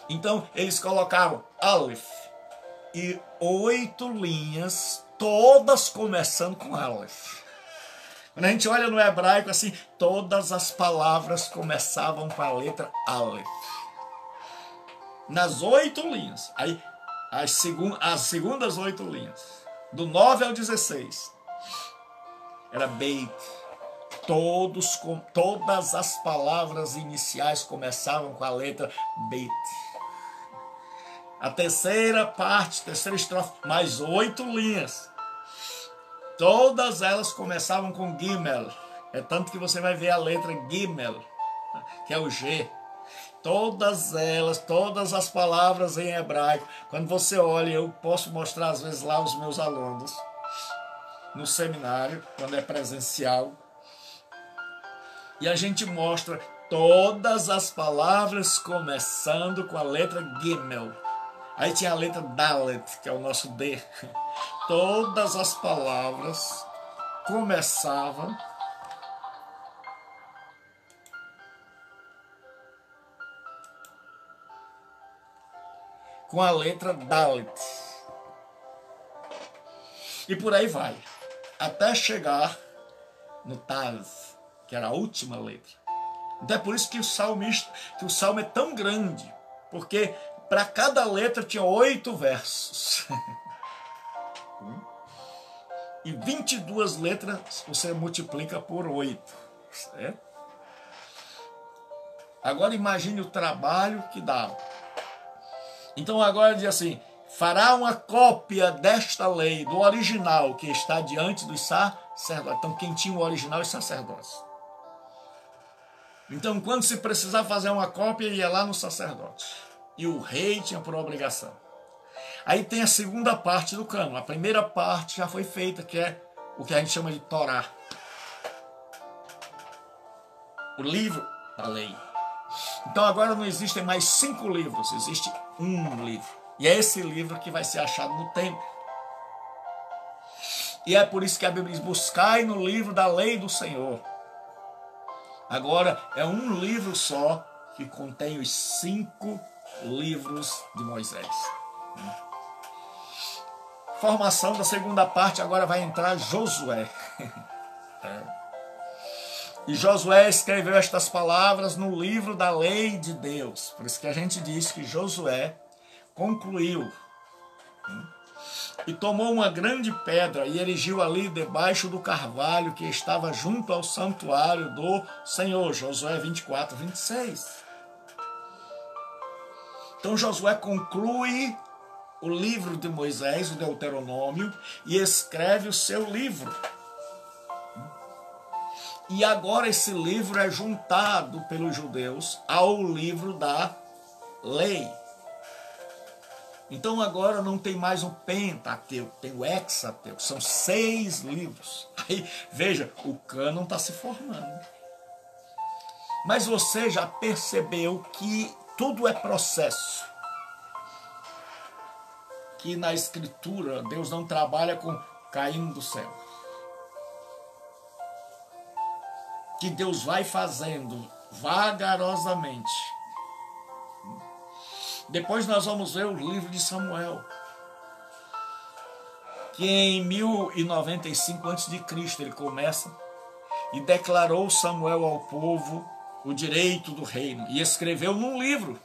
Então, eles colocaram Aleph e 8 linhas, todas começando com Aleph. Quando a gente olha no hebraico, assim, todas as palavras começavam com a letra Aleph. Nas 8 linhas. Aí, as segundas 8 linhas, do 9 ao 16, era Beit. Todas as palavras iniciais começavam com a letra Beit. A terceira parte, terceira estrofe, mais 8 linhas. Todas elas começavam com Gimel. É tanto que você vai ver a letra Gimel, que é o G. Todas elas, todas as palavras em hebraico. Quando você olha, eu posso mostrar às vezes lá aos meus alunos, no seminário, quando é presencial. E a gente mostra todas as palavras começando com a letra Gimel. Aí tinha a letra Dalet, que é o nosso D. Todas as palavras começavam com a letra Dalet. E por aí vai. Até chegar no Tav, que era a última letra. Então é por isso que o salmo é tão grande. Porque para cada letra tinha 8 versos. E 22 letras você multiplica por 8. Certo? Agora imagine o trabalho que dá. Então agora diz assim, fará uma cópia desta lei, do original, que está diante dos sacerdotes. Então quem tinha o original, os sacerdotes. Então, quando se precisava fazer uma cópia, ia lá no sacerdote. E o rei tinha por obrigação. Aí tem a segunda parte do cânon. A primeira parte já foi feita, que é o que a gente chama de Torá. O livro da lei. Então agora não existem mais 5 livros, existe um livro. E é esse livro que vai ser achado no templo. E é por isso que a Bíblia diz: buscai no livro da lei do Senhor. Agora é um livro só que contém os 5 livros de Moisés. Formação da segunda parte, agora vai entrar Josué. E Josué escreveu estas palavras no livro da lei de Deus. Por isso que a gente diz que Josué concluiu. E tomou uma grande pedra e erigiu ali debaixo do carvalho que estava junto ao santuário do Senhor. Josué 24, 26. Então Josué conclui o livro de Moisés, o Deuteronômio, e escreve o seu livro. E agora esse livro é juntado pelos judeus ao livro da lei. Então agora não tem mais o Pentateuco, tem o Hexateuco, são 6 livros. Aí, veja, o cânon está se formando. Mas você já percebeu que tudo é processo. Que na Escritura Deus não trabalha com caindo do céu. Que Deus vai fazendo vagarosamente. Depois nós vamos ver o livro de Samuel, que em 1095 a.C. ele começa e declarou Samuel ao povo o direito do reino e escreveu num livro.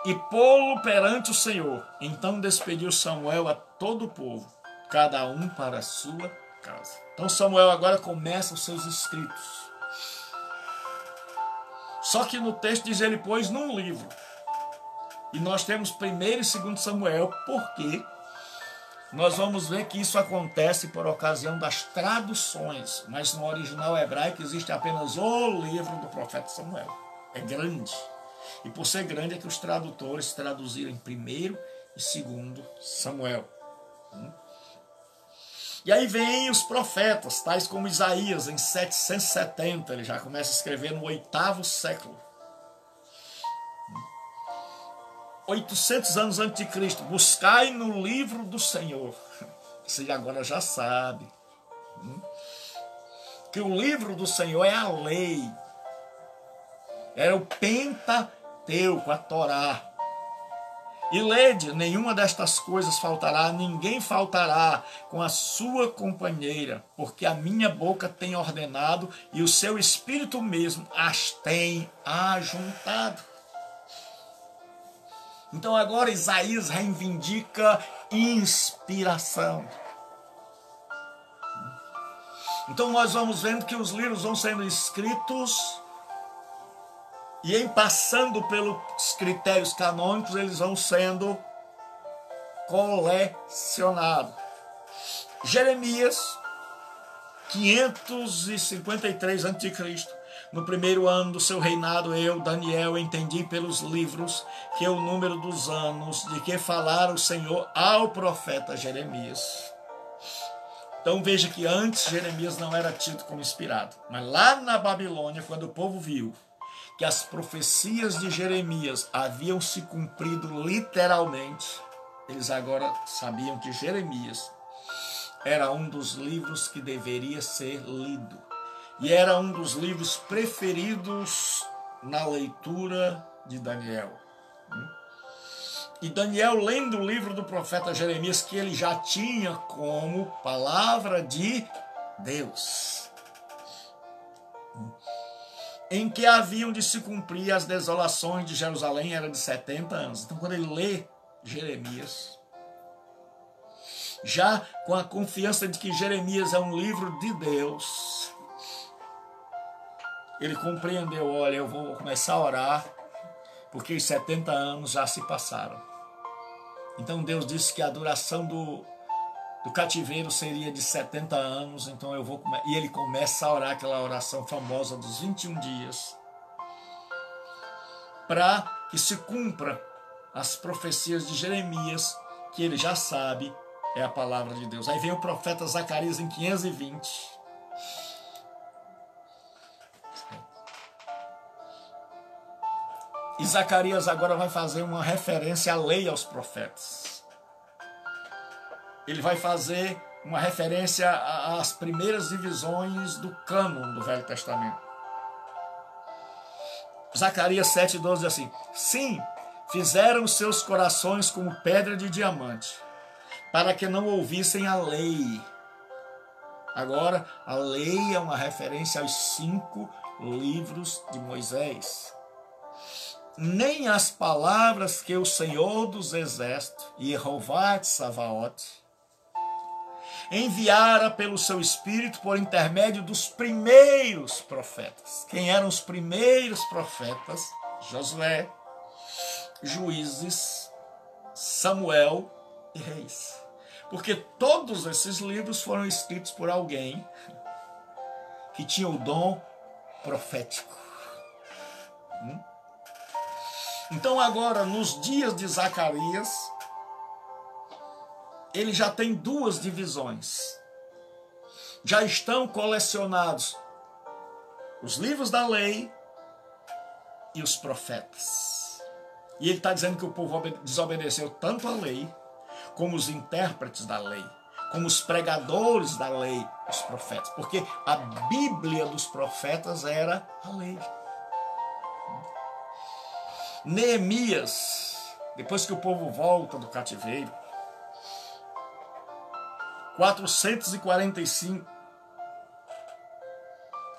E pô-lo perante o Senhor. Então despediu Samuel a todo o povo, cada um para a sua casa. Então Samuel agora começa os seus escritos. Só que no texto diz ele pôs num livro. E nós temos 1º e 2º Samuel, porque nós vamos ver que isso acontece por ocasião das traduções. Mas no original hebraico existe apenas o livro do profeta Samuel. É grande. E por ser grande é que os tradutores traduziram 1º e 2º Samuel. E aí vem os profetas, tais como Isaías, em 770, ele já começa a escrever no 8º século. 800 anos antes de Cristo, buscai no livro do Senhor. Você agora já sabe. Que o livro do Senhor é a lei. Era o Pentateuco, a Torá. E lede, nenhuma destas coisas faltará, ninguém faltará com a sua companheira, porque a minha boca tem ordenado e o seu espírito mesmo as tem ajuntado. Então agora Isaías reivindica inspiração. Então nós vamos vendo que os livros vão sendo escritos e em passando pelos critérios canônicos, eles vão sendo colecionados. Jeremias, 553 a.C., no 1º ano do seu reinado, eu, Daniel, entendi pelos livros que o número dos anos de que falara o Senhor ao profeta Jeremias. Então veja que antes Jeremias não era tido como inspirado. Mas lá na Babilônia, quando o povo viu que as profecias de Jeremias haviam se cumprido literalmente, eles agora sabiam que Jeremias era um dos livros que deveria ser lido. E era um dos livros preferidos na leitura de Daniel. E Daniel, lendo o livro do profeta Jeremias, que ele já tinha como palavra de Deus, em que haviam de se cumprir as desolações de Jerusalém, era de 70 anos. Então, quando ele lê Jeremias, já com a confiança de que Jeremias é um livro de Deus, ele compreendeu: olha, eu vou começar a orar, porque os 70 anos já se passaram. Então Deus disse que a duração do cativeiro seria de 70 anos, então e ele começa a orar aquela oração famosa dos 21 dias, para que se cumpra as profecias de Jeremias, que ele já sabe é a palavra de Deus. Aí vem o profeta Zacarias em 520. E Zacarias agora vai fazer uma referência à lei aos profetas. Ele vai fazer uma referência às primeiras divisões do cânon do Velho Testamento. Zacarias 7,12 diz assim: sim, fizeram seus corações como pedra de diamante, para que não ouvissem a lei. Agora, a lei é uma referência aos 5 livros de Moisés. Nem as palavras que o Senhor dos Exércitos, Jeová Tsavaot, enviara pelo seu Espírito por intermédio dos primeiros profetas. Quem eram os primeiros profetas? Josué, Juízes, Samuel e Reis. Porque todos esses livros foram escritos por alguém que tinha o dom profético. Então agora, nos dias de Zacarias, ele já tem 2 divisões. Já estão colecionados os livros da lei e os profetas. E ele está dizendo que o povo desobedeceu tanto a lei, como os intérpretes da lei, como os pregadores da lei, os profetas. Porque a Bíblia dos profetas era a lei. Neemias, depois que o povo volta do cativeiro, 445,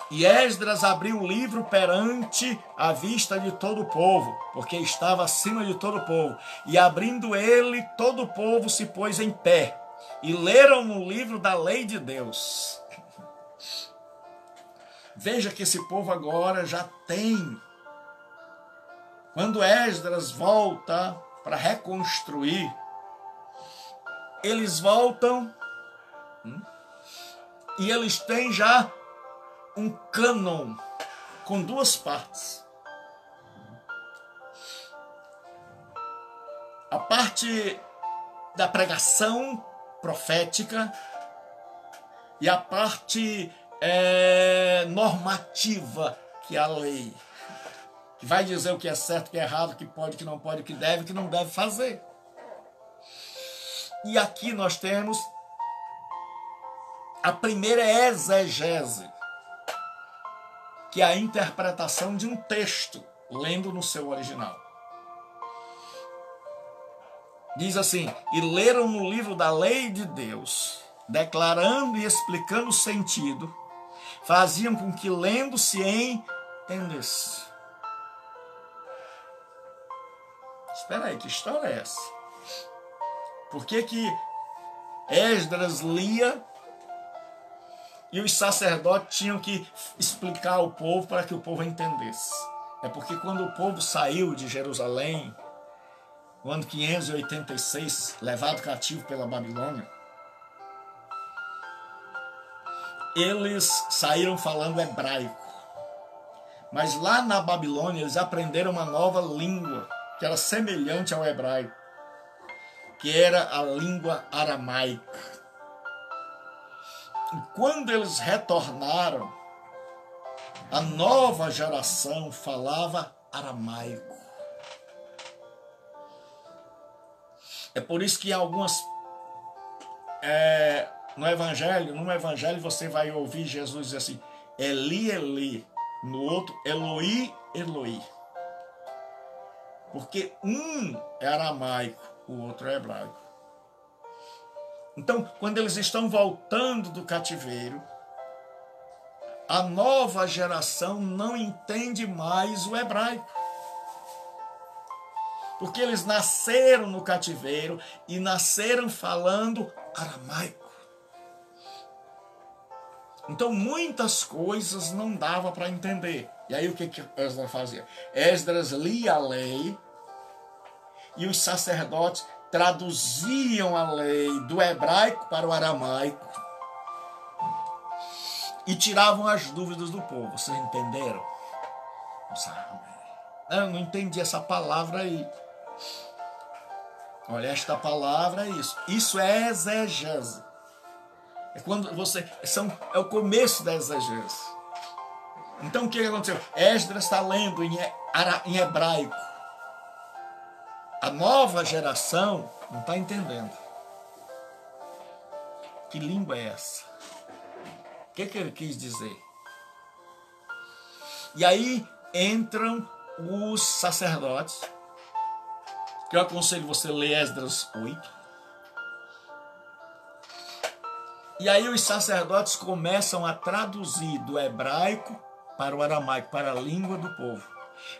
e Esdras abriu o livro perante a vista de todo o povo, porque estava acima de todo o povo. E abrindo ele, todo o povo se pôs em pé, e leram no livro da lei de Deus. Veja que esse povo agora já tem. Quando Esdras volta para reconstruir, eles voltam e eles têm já um cânon com 2 partes. A parte da pregação profética e a parte normativa, que é a lei, que vai dizer o que é certo, o que é errado, o que pode, o que não pode, o que deve, o que não deve fazer. E aqui nós temos a primeira exegese, que é a interpretação de um texto, lendo no seu original. Diz assim: e leram no livro da lei de Deus, declarando e explicando o sentido, faziam com que lendo se entendesse. Espera aí, que história é essa? Por que Esdras lia e os sacerdotes tinham que explicar ao povo para que o povo entendesse? É porque quando o povo saiu de Jerusalém, no ano 586, levado cativo pela Babilônia, eles saíram falando hebraico. Mas lá na Babilônia eles aprenderam uma nova língua, que era semelhante ao hebraico, que era a língua aramaica. E quando eles retornaram, a nova geração falava aramaico. É por isso que algumas no evangelho você vai ouvir Jesus dizer assim: Eli, Eli. No outro, Eloi, Eloi. Porque um é aramaico, o outro é hebraico. Então, quando eles estão voltando do cativeiro, a nova geração não entende mais o hebraico. Porque eles nasceram no cativeiro e nasceram falando aramaico. Então, muitas coisas não dava para entender. E aí, o que Esdras fazia? Esdras lia a lei e os sacerdotes traduziam a lei do hebraico para o aramaico e tiravam as dúvidas do povo. Vocês entenderam? Eu não entendi essa palavra aí. Olha, esta palavra é isso. Isso é exegese. É quando é o começo da exegese. Então o que aconteceu? Esdras está lendo em hebraico. A nova geração não está entendendo. Que língua é essa? O que ele quis dizer? E aí entram os sacerdotes, que eu aconselho você ler Esdras 8. E aí os sacerdotes começam a traduzir do hebraico para o aramaico, para a língua do povo.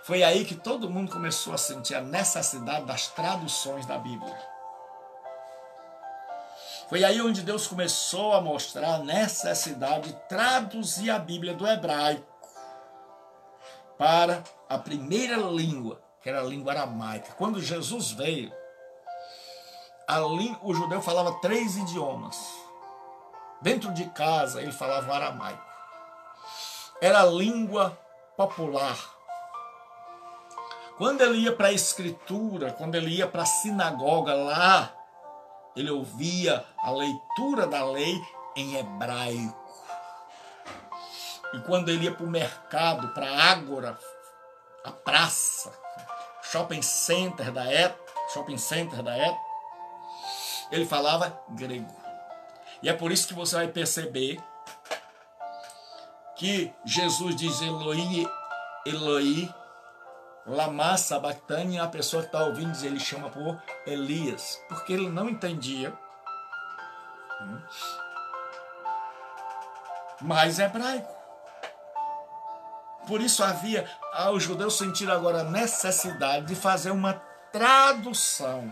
Foi aí que todo mundo começou a sentir a necessidade das traduções da Bíblia. Foi aí onde Deus começou a mostrar a necessidade de traduzir a Bíblia do hebraico para a primeira língua, que era a língua aramaica. Quando Jesus veio, o judeu falava 3 idiomas. Dentro de casa ele falava o aramaico. Era a língua popular. Quando ele ia para a escritura, quando ele ia para a sinagoga lá, ele ouvia a leitura da lei em hebraico. E quando ele ia para o mercado, para a ágora, a praça, shopping center da época, ele falava grego. E é por isso que você vai perceber que Jesus diz Eloi, Eloi, lama sabachthani, e a pessoa que está ouvindo diz, ele chama por Elias, porque ele não entendia mais hebraico. Por isso os judeus sentiram agora a necessidade de fazer uma tradução,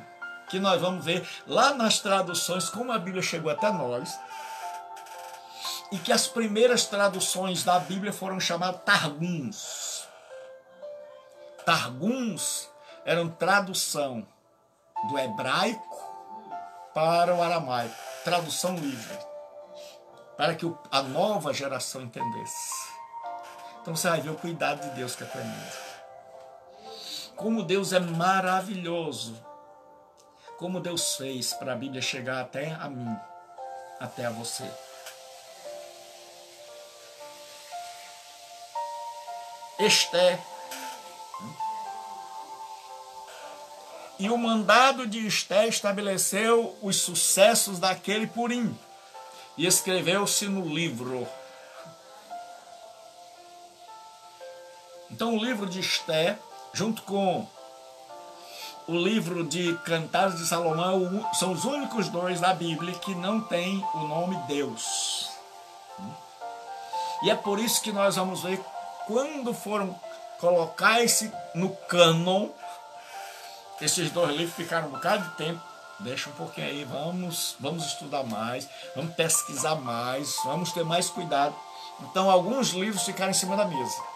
que nós vamos ver lá nas traduções, como a Bíblia chegou até nós, e que as primeiras traduções da Bíblia foram chamadas Targums. Targums eram tradução do hebraico para o aramaico, tradução livre, para que a nova geração entendesse. Então você vai ver o cuidado de Deus que é tremendo. Como Deus é maravilhoso. Como Deus fez para a Bíblia chegar até a mim, até a você. Esté. E o mandado de Esté estabeleceu os sucessos daquele Purim. E escreveu-se no livro. Então o livro de Esté, junto com o livro de Cantares de Salomão, são os únicos 2 da Bíblia que não tem o nome Deus. E é por isso que nós vamos ver quando foram colocar esse no cânon. Esses 2 livros ficaram um bocado de tempo. Deixa um pouquinho aí, vamos estudar mais, vamos pesquisar mais, vamos ter mais cuidado. Então alguns livros ficaram em cima da mesa.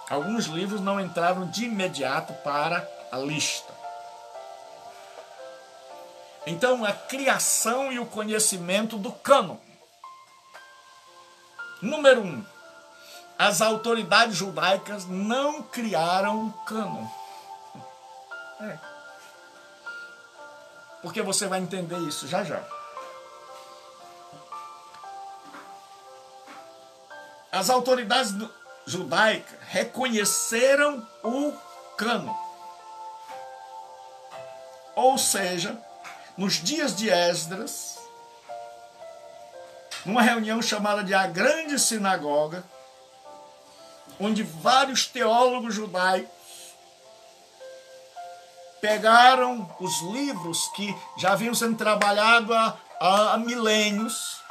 Alguns livros não entraram de imediato para a lista. Então, a criação e o conhecimento do cânon. Número 1. As autoridades judaicas não criaram o cânon. Porque você vai entender isso já já. As autoridades judaicas reconheceram o cânon. Ou seja, nos dias de Esdras, numa reunião chamada de a Grande Sinagoga, onde vários teólogos judaicos pegaram os livros que já haviam sendo trabalhados há milênios,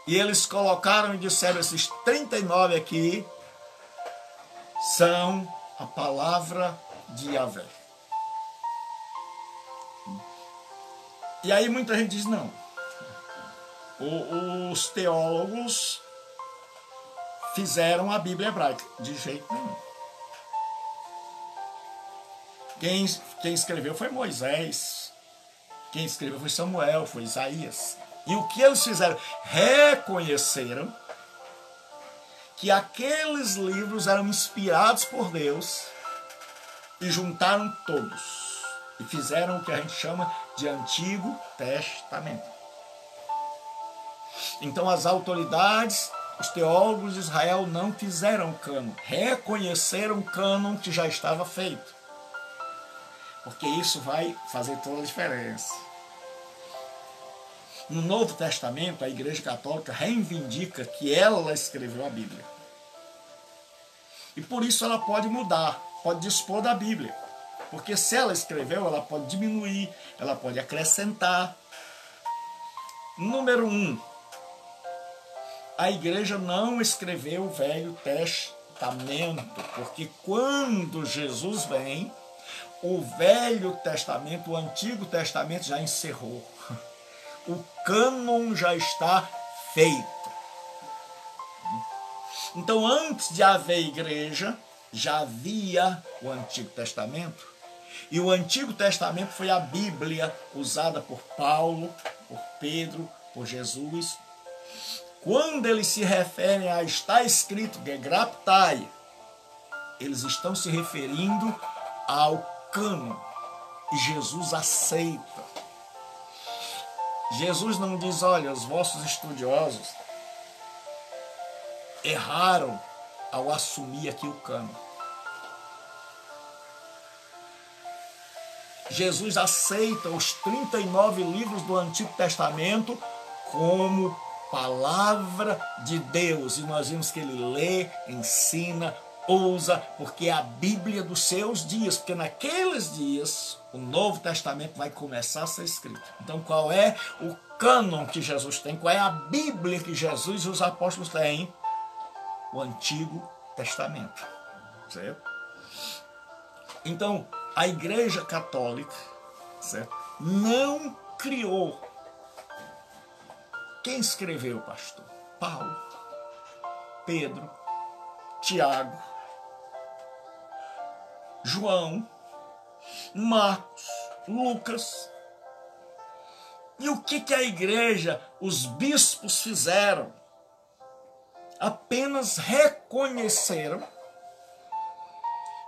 e eles colocaram e disseram, esses 39 aqui são a palavra de Yahvé. E aí muita gente diz, não, os teólogos fizeram a Bíblia hebraica. De jeito nenhum. Quem escreveu foi Moisés. Quem escreveu foi Samuel, foi Isaías. E o que eles fizeram? Reconheceram que aqueles livros eram inspirados por Deus e juntaram todos. E fizeram o que a gente chama de Antigo Testamento. Então as autoridades, os teólogos de Israel não fizeram cânon, reconheceram o cânon que já estava feito. Porque isso vai fazer toda a diferença. No Novo Testamento, a Igreja Católica reivindica que ela escreveu a Bíblia. E por isso ela pode mudar, pode dispor da Bíblia. Porque se ela escreveu, ela pode diminuir, ela pode acrescentar. Número 1. A Igreja não escreveu o Velho Testamento, porque quando Jesus vem, o Velho Testamento, o Antigo Testamento já encerrou. O cânon já está feito. Então, antes de haver igreja, já havia o Antigo Testamento. E o Antigo Testamento foi a Bíblia usada por Paulo, por Pedro, por Jesus. Quando eles se referem a está escrito Gegraptai, eles estão se referindo ao cânon. E Jesus aceita. Jesus não diz, olha, os vossos estudiosos erraram ao assumir aqui o cânon. Jesus aceita os 39 livros do Antigo Testamento como palavra de Deus. E nós vimos que ele lê, ensina, usa, porque é a Bíblia dos seus dias. Porque naqueles dias o Novo Testamento vai começar a ser escrito. Então qual é o cânon que Jesus tem? Qual é a Bíblia que Jesus e os apóstolos têm? O Antigo Testamento. Certo? Então, a Igreja Católica, certo, não criou. Quem escreveu, pastor? Paulo, Pedro, Tiago, João, Marcos, Lucas. E o que a igreja, os bispos fizeram? Apenas reconheceram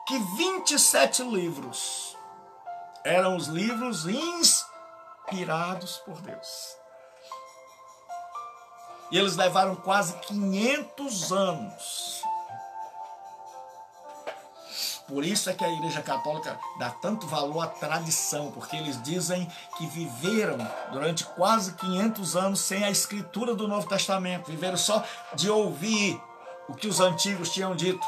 que 27 livros eram os livros inspirados por Deus. E eles levaram quase 500 anos. Por isso é que a Igreja Católica dá tanto valor à tradição, porque eles dizem que viveram durante quase 500 anos sem a escritura do Novo Testamento. Viveram só de ouvir o que os antigos tinham dito.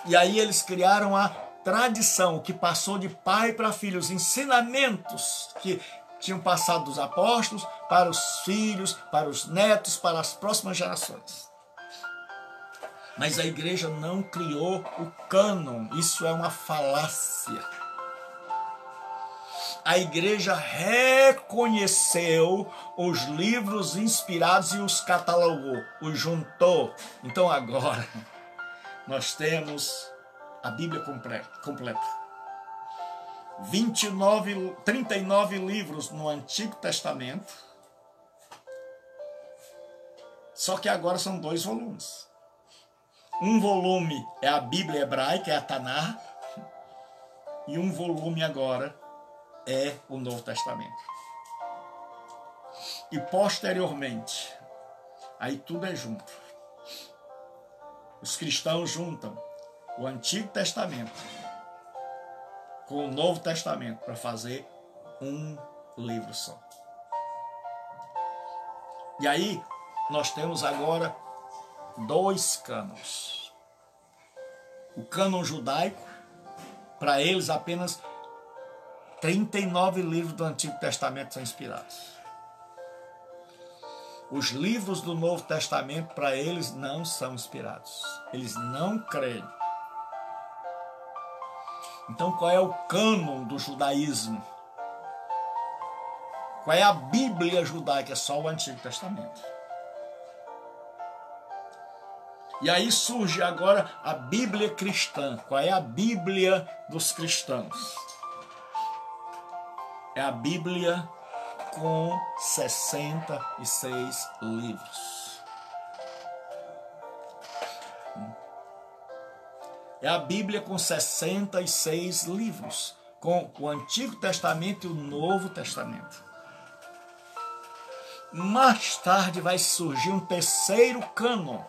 E aí eles criaram a tradição, que passou de pai para filho, os ensinamentos que tinham passado dos apóstolos para os filhos, para os netos, para as próximas gerações. Mas a igreja não criou o cânon. Isso é uma falácia. A igreja reconheceu os livros inspirados e os catalogou, os juntou. Então agora nós temos a Bíblia completa. 39 livros no Antigo Testamento. Só que agora são 2 volumes. Um volume é a Bíblia hebraica, é a Taná, e um volume agora é o Novo Testamento. E posteriormente, aí tudo é junto. Os cristãos juntam o Antigo Testamento com o Novo Testamento para fazer um livro só. E aí nós temos agora 2 cânones. O cânon judaico, para eles apenas 39 livros do Antigo Testamento são inspirados. Os livros do Novo Testamento, para eles, não são inspirados. Eles não creem. Então, qual é o cânon do judaísmo? Qual é a Bíblia judaica? É só o Antigo Testamento. E aí surge agora a Bíblia cristã. Qual é a Bíblia dos cristãos? É a Bíblia com 66 livros. É a Bíblia com 66 livros, com o Antigo Testamento e o Novo Testamento. Mais tarde vai surgir um terceiro cânon,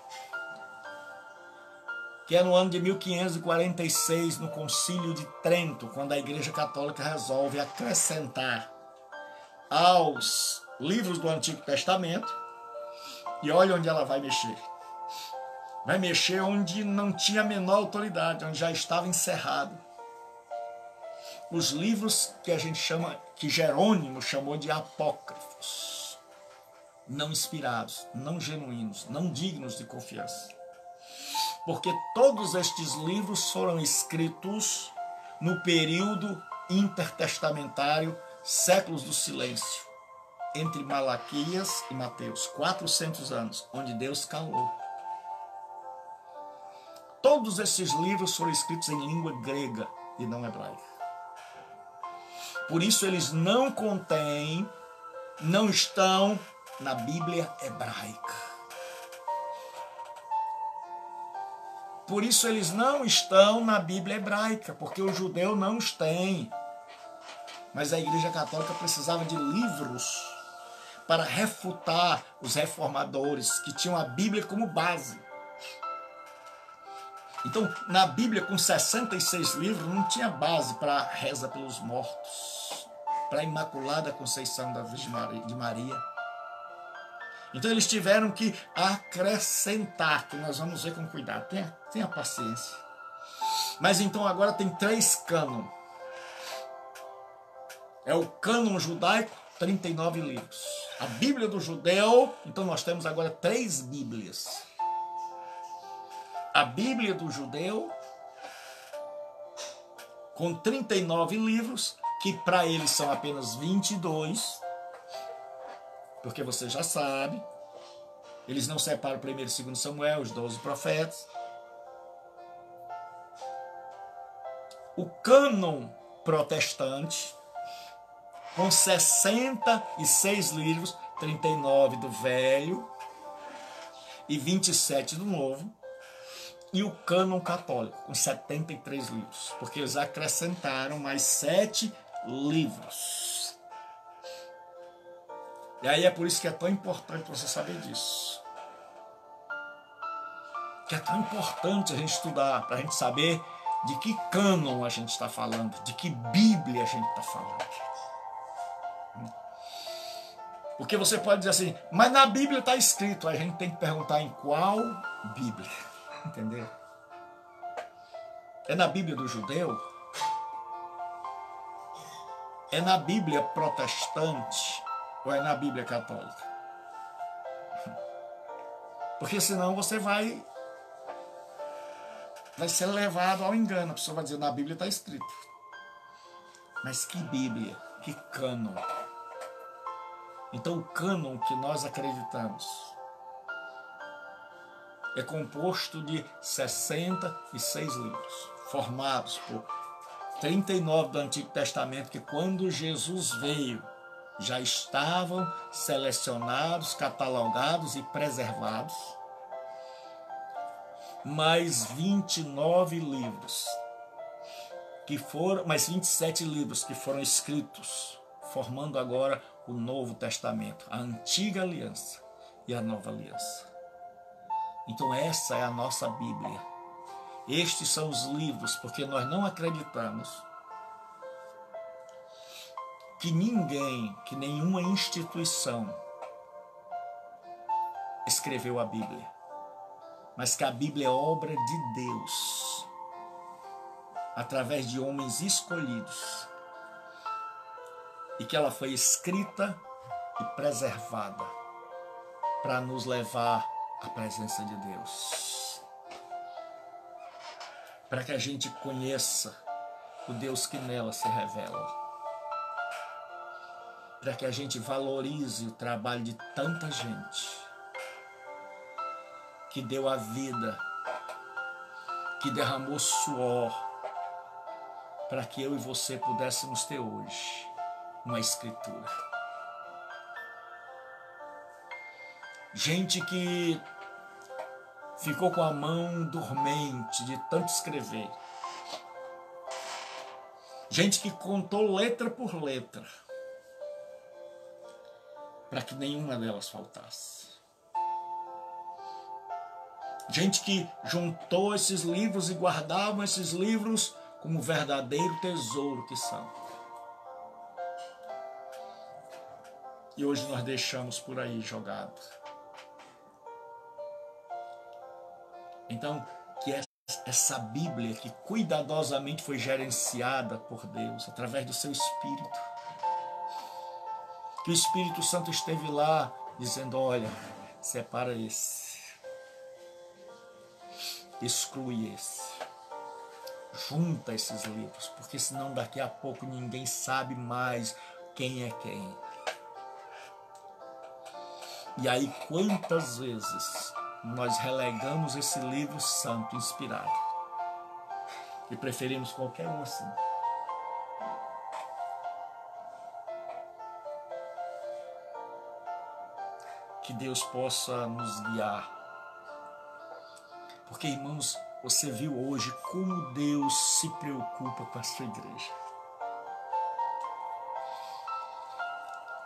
que é no ano de 1546, no Concílio de Trento, quando a Igreja Católica resolve acrescentar aos livros do Antigo Testamento, e olha onde ela vai mexer. Vai mexer onde não tinha a menor autoridade, onde já estava encerrado. Os livros que a gente chama, que Jerônimo chamou de apócrifos, não inspirados, não genuínos, não dignos de confiança. Porque todos estes livros foram escritos no período intertestamentário, séculos do silêncio, entre Malaquias e Mateus, 400 anos, onde Deus calou. Todos esses livros foram escritos em língua grega e não hebraica. Por isso eles não contêm, não estão na Bíblia hebraica. Por isso eles não estão na Bíblia hebraica, porque o judeu não os tem. Mas a Igreja Católica precisava de livros para refutar os reformadores que tinham a Bíblia como base. Então, na Bíblia, com 66 livros, não tinha base para a reza pelos mortos, para a Imaculada Conceição da Virgem Maria. Então, eles tiveram que acrescentar, que nós vamos ver com cuidado. Tenha paciência. Mas, então, agora tem 3 cânon. É o cânon judaico, 39 livros. A Bíblia do judeu, então nós temos agora 3 Bíblias. A Bíblia do judeu, com 39 livros, que para eles são apenas 22, porque você já sabe, eles não separam 1º e 2º Samuel, os 12 profetas. O cânon protestante, com 66 livros, 39 do Velho e 27 do Novo. E o cânon católico, com 73 livros, porque eles acrescentaram mais 7 livros. E aí é por isso que é tão importante você saber disso. Que é tão importante a gente estudar, para a gente saber de que cânon a gente está falando, de que Bíblia a gente está falando. Porque você pode dizer assim, mas na Bíblia está escrito, a gente tem que perguntar em qual Bíblia. Entendeu? É na Bíblia do judeu? É na Bíblia protestante? Ou é na Bíblia católica? Porque senão você vai ser levado ao engano. A pessoa vai dizer, na Bíblia está escrito. Mas que Bíblia? Que cânon? Então o cânon que nós acreditamos é composto de 66 livros, formados por 39 do Antigo Testamento, que quando Jesus veio, já estavam selecionados, catalogados e preservados, mais 29 livros, mais 27 livros que foram escritos, formando agora o Novo Testamento, a Antiga Aliança e a Nova Aliança. Então essa é a nossa Bíblia. Estes são os livros, porque nós não acreditamos que ninguém, que nenhuma instituição escreveu a Bíblia, mas que a Bíblia é obra de Deus, através de homens escolhidos, e que ela foi escrita e preservada para nos levar à presença de Deus, para que a gente conheça o Deus que nela se revela, para que a gente valorize o trabalho de tanta gente que deu a vida, que derramou suor, para que eu e você pudéssemos ter hoje uma escritura. Gente que ficou com a mão dormente de tanto escrever. Gente que contou letra por letra, para que nenhuma delas faltasse. Gente que juntou esses livros e guardavam esses livros como verdadeiro tesouro que são. E hoje nós deixamos por aí jogado. Então, que essa Bíblia que cuidadosamente foi gerenciada por Deus, através do seu Espírito, que o Espírito Santo esteve lá dizendo, olha, separa esse, exclui esse, junta esses livros, porque senão daqui a pouco ninguém sabe mais quem é quem. E aí quantas vezes nós relegamos esse livro santo, inspirado, e preferimos qualquer um assim. Que Deus possa nos guiar. Porque, irmãos, você viu hoje como Deus se preocupa com a sua igreja.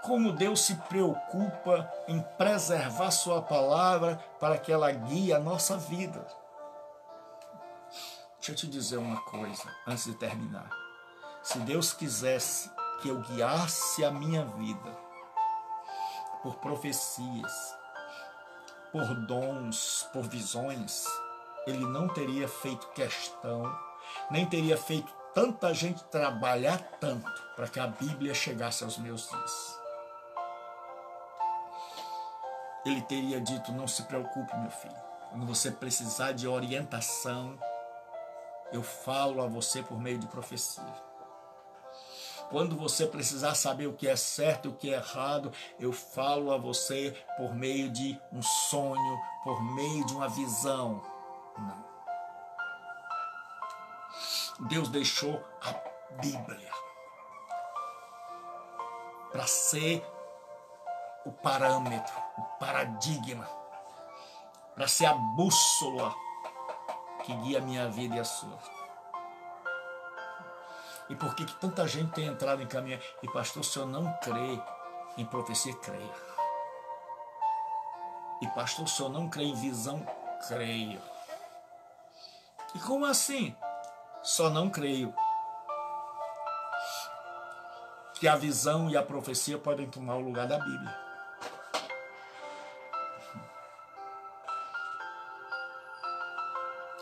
Como Deus se preocupa em preservar sua palavra para que ela guie a nossa vida. Deixa eu te dizer uma coisa antes de terminar. Se Deus quisesse que eu guiasse a minha vida por profecias, por dons, por visões, Ele não teria feito questão, nem teria feito tanta gente trabalhar tanto para que a Bíblia chegasse aos meus dias. Ele teria dito, não se preocupe, meu filho. Quando você precisar de orientação, eu falo a você por meio de profecia. Quando você precisar saber o que é certo e o que é errado, eu falo a você por meio de um sonho, por meio de uma visão. Não. Deus deixou a Bíblia para ser o parâmetro, o paradigma, para ser a bússola que guia a minha vida e a sua. E por que tanta gente tem entrado em caminho? E pastor, se eu não crê em profecia, creia. E pastor, se eu não crê em visão, creia. E como assim? Só não creio. Que a visão e a profecia podem tomar o lugar da Bíblia.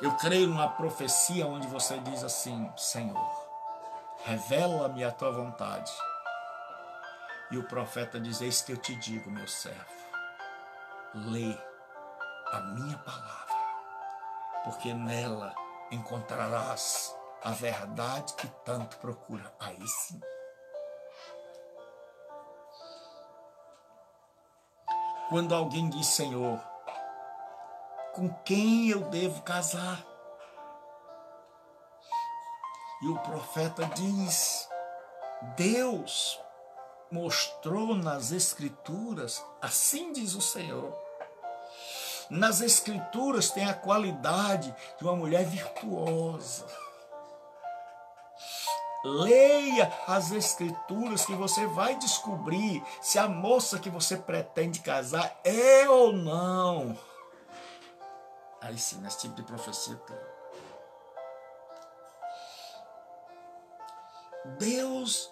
Eu creio numa profecia onde você diz assim, Senhor, revela-me a tua vontade. E o profeta diz, eis que eu te digo, meu servo, lê a minha palavra, porque nela encontrarás a verdade que tanto procura. Aí sim. Quando alguém diz, Senhor, com quem eu devo casar? E o profeta diz, Deus mostrou nas Escrituras, assim diz o Senhor. Nas Escrituras tem a qualidade de uma mulher virtuosa. Leia as Escrituras que você vai descobrir se a moça que você pretende casar é ou não. Aí sim, nesse tipo de profecia tem. Deus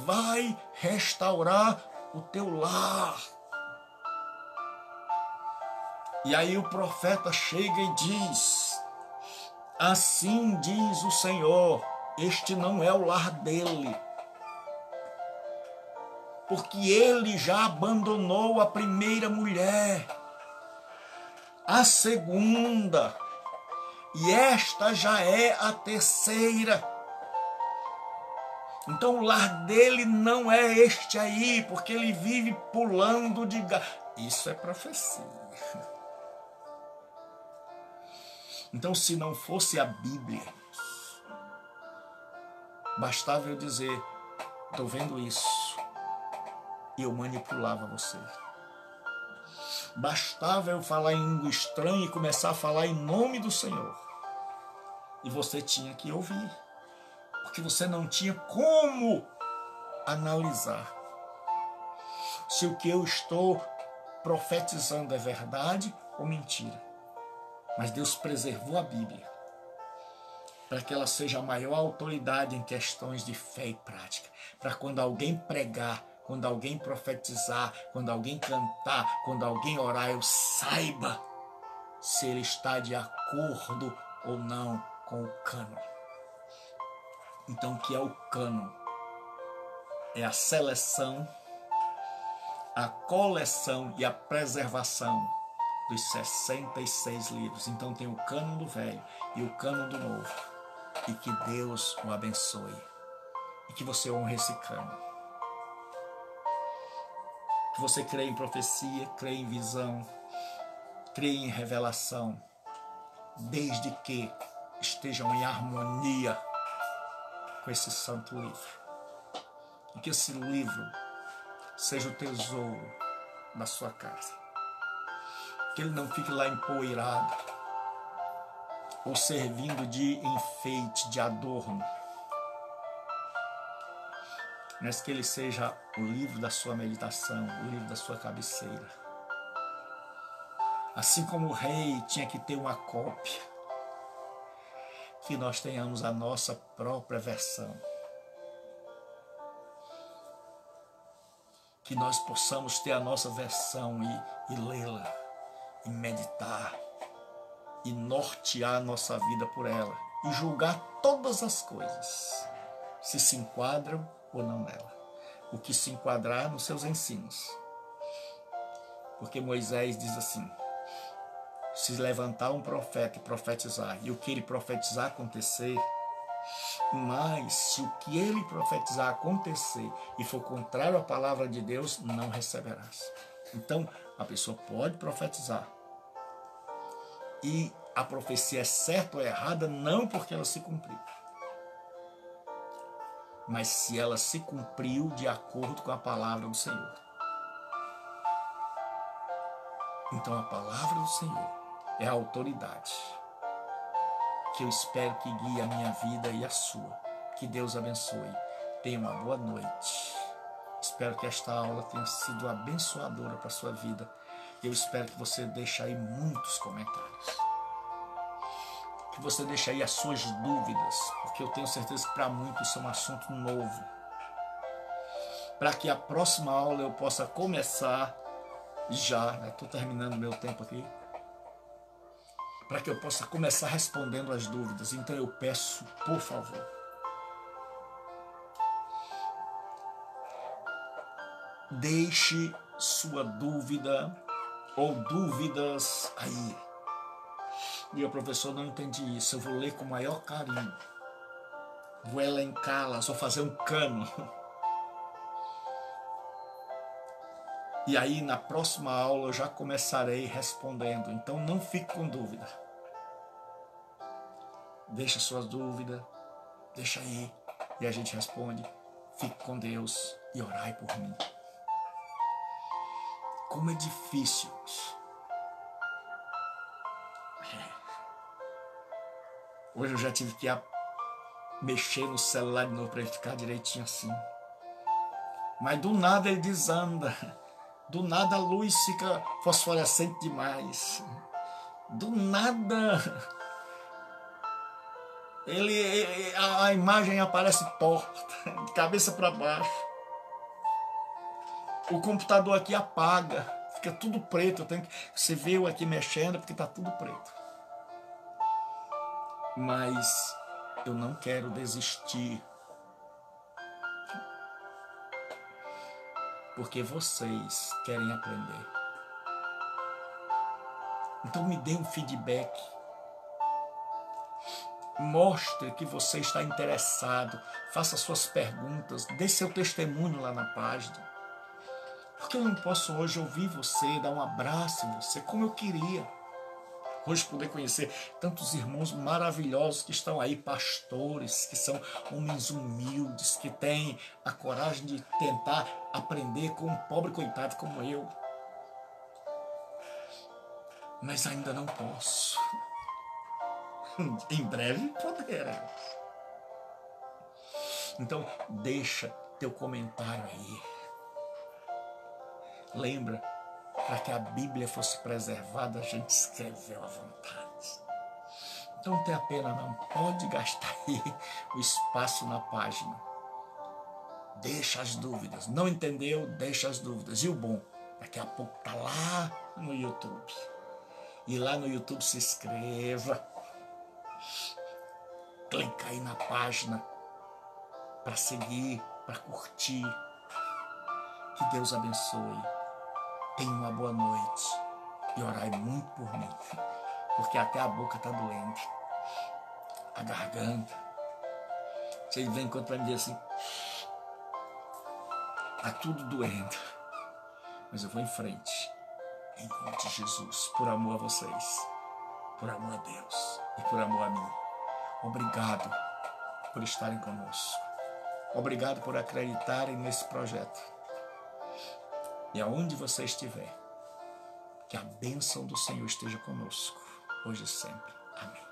vai restaurar o teu lar. E aí o profeta chega e diz, assim diz o Senhor, este não é o lar dele, porque ele já abandonou a primeira mulher, a segunda, e esta já é a terceira. Então o lar dele não é este aí, porque ele vive pulando de galho. Isso é profecia. Então, se não fosse a Bíblia, bastava eu dizer, estou vendo isso, e eu manipulava você. Bastava eu falar em língua estranha e começar a falar em nome do Senhor. E você tinha que ouvir, porque você não tinha como analisar se o que eu estou profetizando é verdade ou mentira. Mas Deus preservou a Bíblia para que ela seja a maior autoridade em questões de fé e prática. Para quando alguém pregar, quando alguém profetizar, quando alguém cantar, quando alguém orar, eu saiba se ele está de acordo ou não com o cânon. Então, o que é o cânon? É a seleção, a coleção e a preservação dos 66 livros. Então tem o cânon do Velho e o cânon do Novo. E que Deus o abençoe. E que você honre esse cânon. Que você creia em profecia, creia em visão, creia em revelação, desde que estejam em harmonia com esse santo livro. E que esse livro seja o tesouro da sua casa. Que ele não fique lá empoeirado ou servindo de enfeite, de adorno, mas que ele seja o livro da sua meditação, o livro da sua cabeceira. Assim como o rei tinha que ter uma cópia, que nós tenhamos a nossa própria versão. Que nós possamos ter a nossa versão e lê-la, e meditar, e nortear a nossa vida por ela, e julgar todas as coisas, se enquadram ou não nela. O que se enquadrar nos seus ensinos. Porque Moisés diz assim, se levantar um profeta e profetizar, e o que ele profetizar acontecer, mas se o que ele profetizar acontecer e for contrário à palavra de Deus, não receberás. Então, a pessoa pode profetizar. E a profecia é certa ou errada, não porque ela se cumpriu, mas se ela se cumpriu de acordo com a palavra do Senhor. Então, a palavra do Senhor é a autoridade que eu espero que guie a minha vida e a sua. Que Deus abençoe. Tenha uma boa noite. Espero que esta aula tenha sido abençoadora para a sua vida. Eu espero que você deixe aí muitos comentários. Que você deixe aí as suas dúvidas, porque eu tenho certeza que para muitos isso é um assunto novo. Para que a próxima aula eu possa começar já estou terminando meu tempo aqui, para que eu possa começar respondendo as dúvidas. Então eu peço, por favor, deixe sua dúvida ou dúvidas aí. Meu professor, não entendi isso. Eu vou ler com o maior carinho, vou elencá-las, vou fazer um cano. E aí na próxima aula eu já começarei respondendo. Então não fique com dúvida. Deixa suas dúvidas, deixa aí e a gente responde. Fique com Deus e orai por mim. Como é difícil. Hoje eu já tive que mexer no celular de novo para ele ficar direitinho assim. Mas do nada ele desanda. Do nada a luz fica fosforescente demais. Do nada a imagem aparece torta, de cabeça para baixo. O computador aqui apaga, fica tudo preto. Você vê eu aqui mexendo porque está tudo preto. Mas eu não quero desistir, porque vocês querem aprender. Então me dê um feedback. Mostre que você está interessado. Faça suas perguntas. Dê seu testemunho lá na página. Porque eu não posso hoje ouvir você, dar um abraço em você, como eu queria. Hoje poder conhecer tantos irmãos maravilhosos que estão aí, pastores, que são homens humildes, que têm a coragem de tentar aprender com um pobre coitado como eu. Mas ainda não posso. Em breve poderemos. Então, deixa teu comentário aí. Lembra, para que a Bíblia fosse preservada, a gente escreveu à vontade. Então não tenha pena não, pode gastar aí o espaço na página. Deixa as dúvidas. Não entendeu? Deixa as dúvidas. E o bom, daqui a pouco tá lá no YouTube. E lá no YouTube se inscreva. Clica aí na página para seguir, para curtir. Que Deus abençoe. Tenha uma boa noite. E orai muito por mim. Porque até a boca está doendo. A garganta. Você vem enquanto vai me dizer assim. Está tudo doendo. Mas eu vou em frente. Em nome de Jesus. Por amor a vocês. Por amor a Deus. E por amor a mim. Obrigado por estarem conosco. Obrigado por acreditarem nesse projeto. E aonde você estiver, que a bênção do Senhor esteja conosco, hoje e sempre. Amém.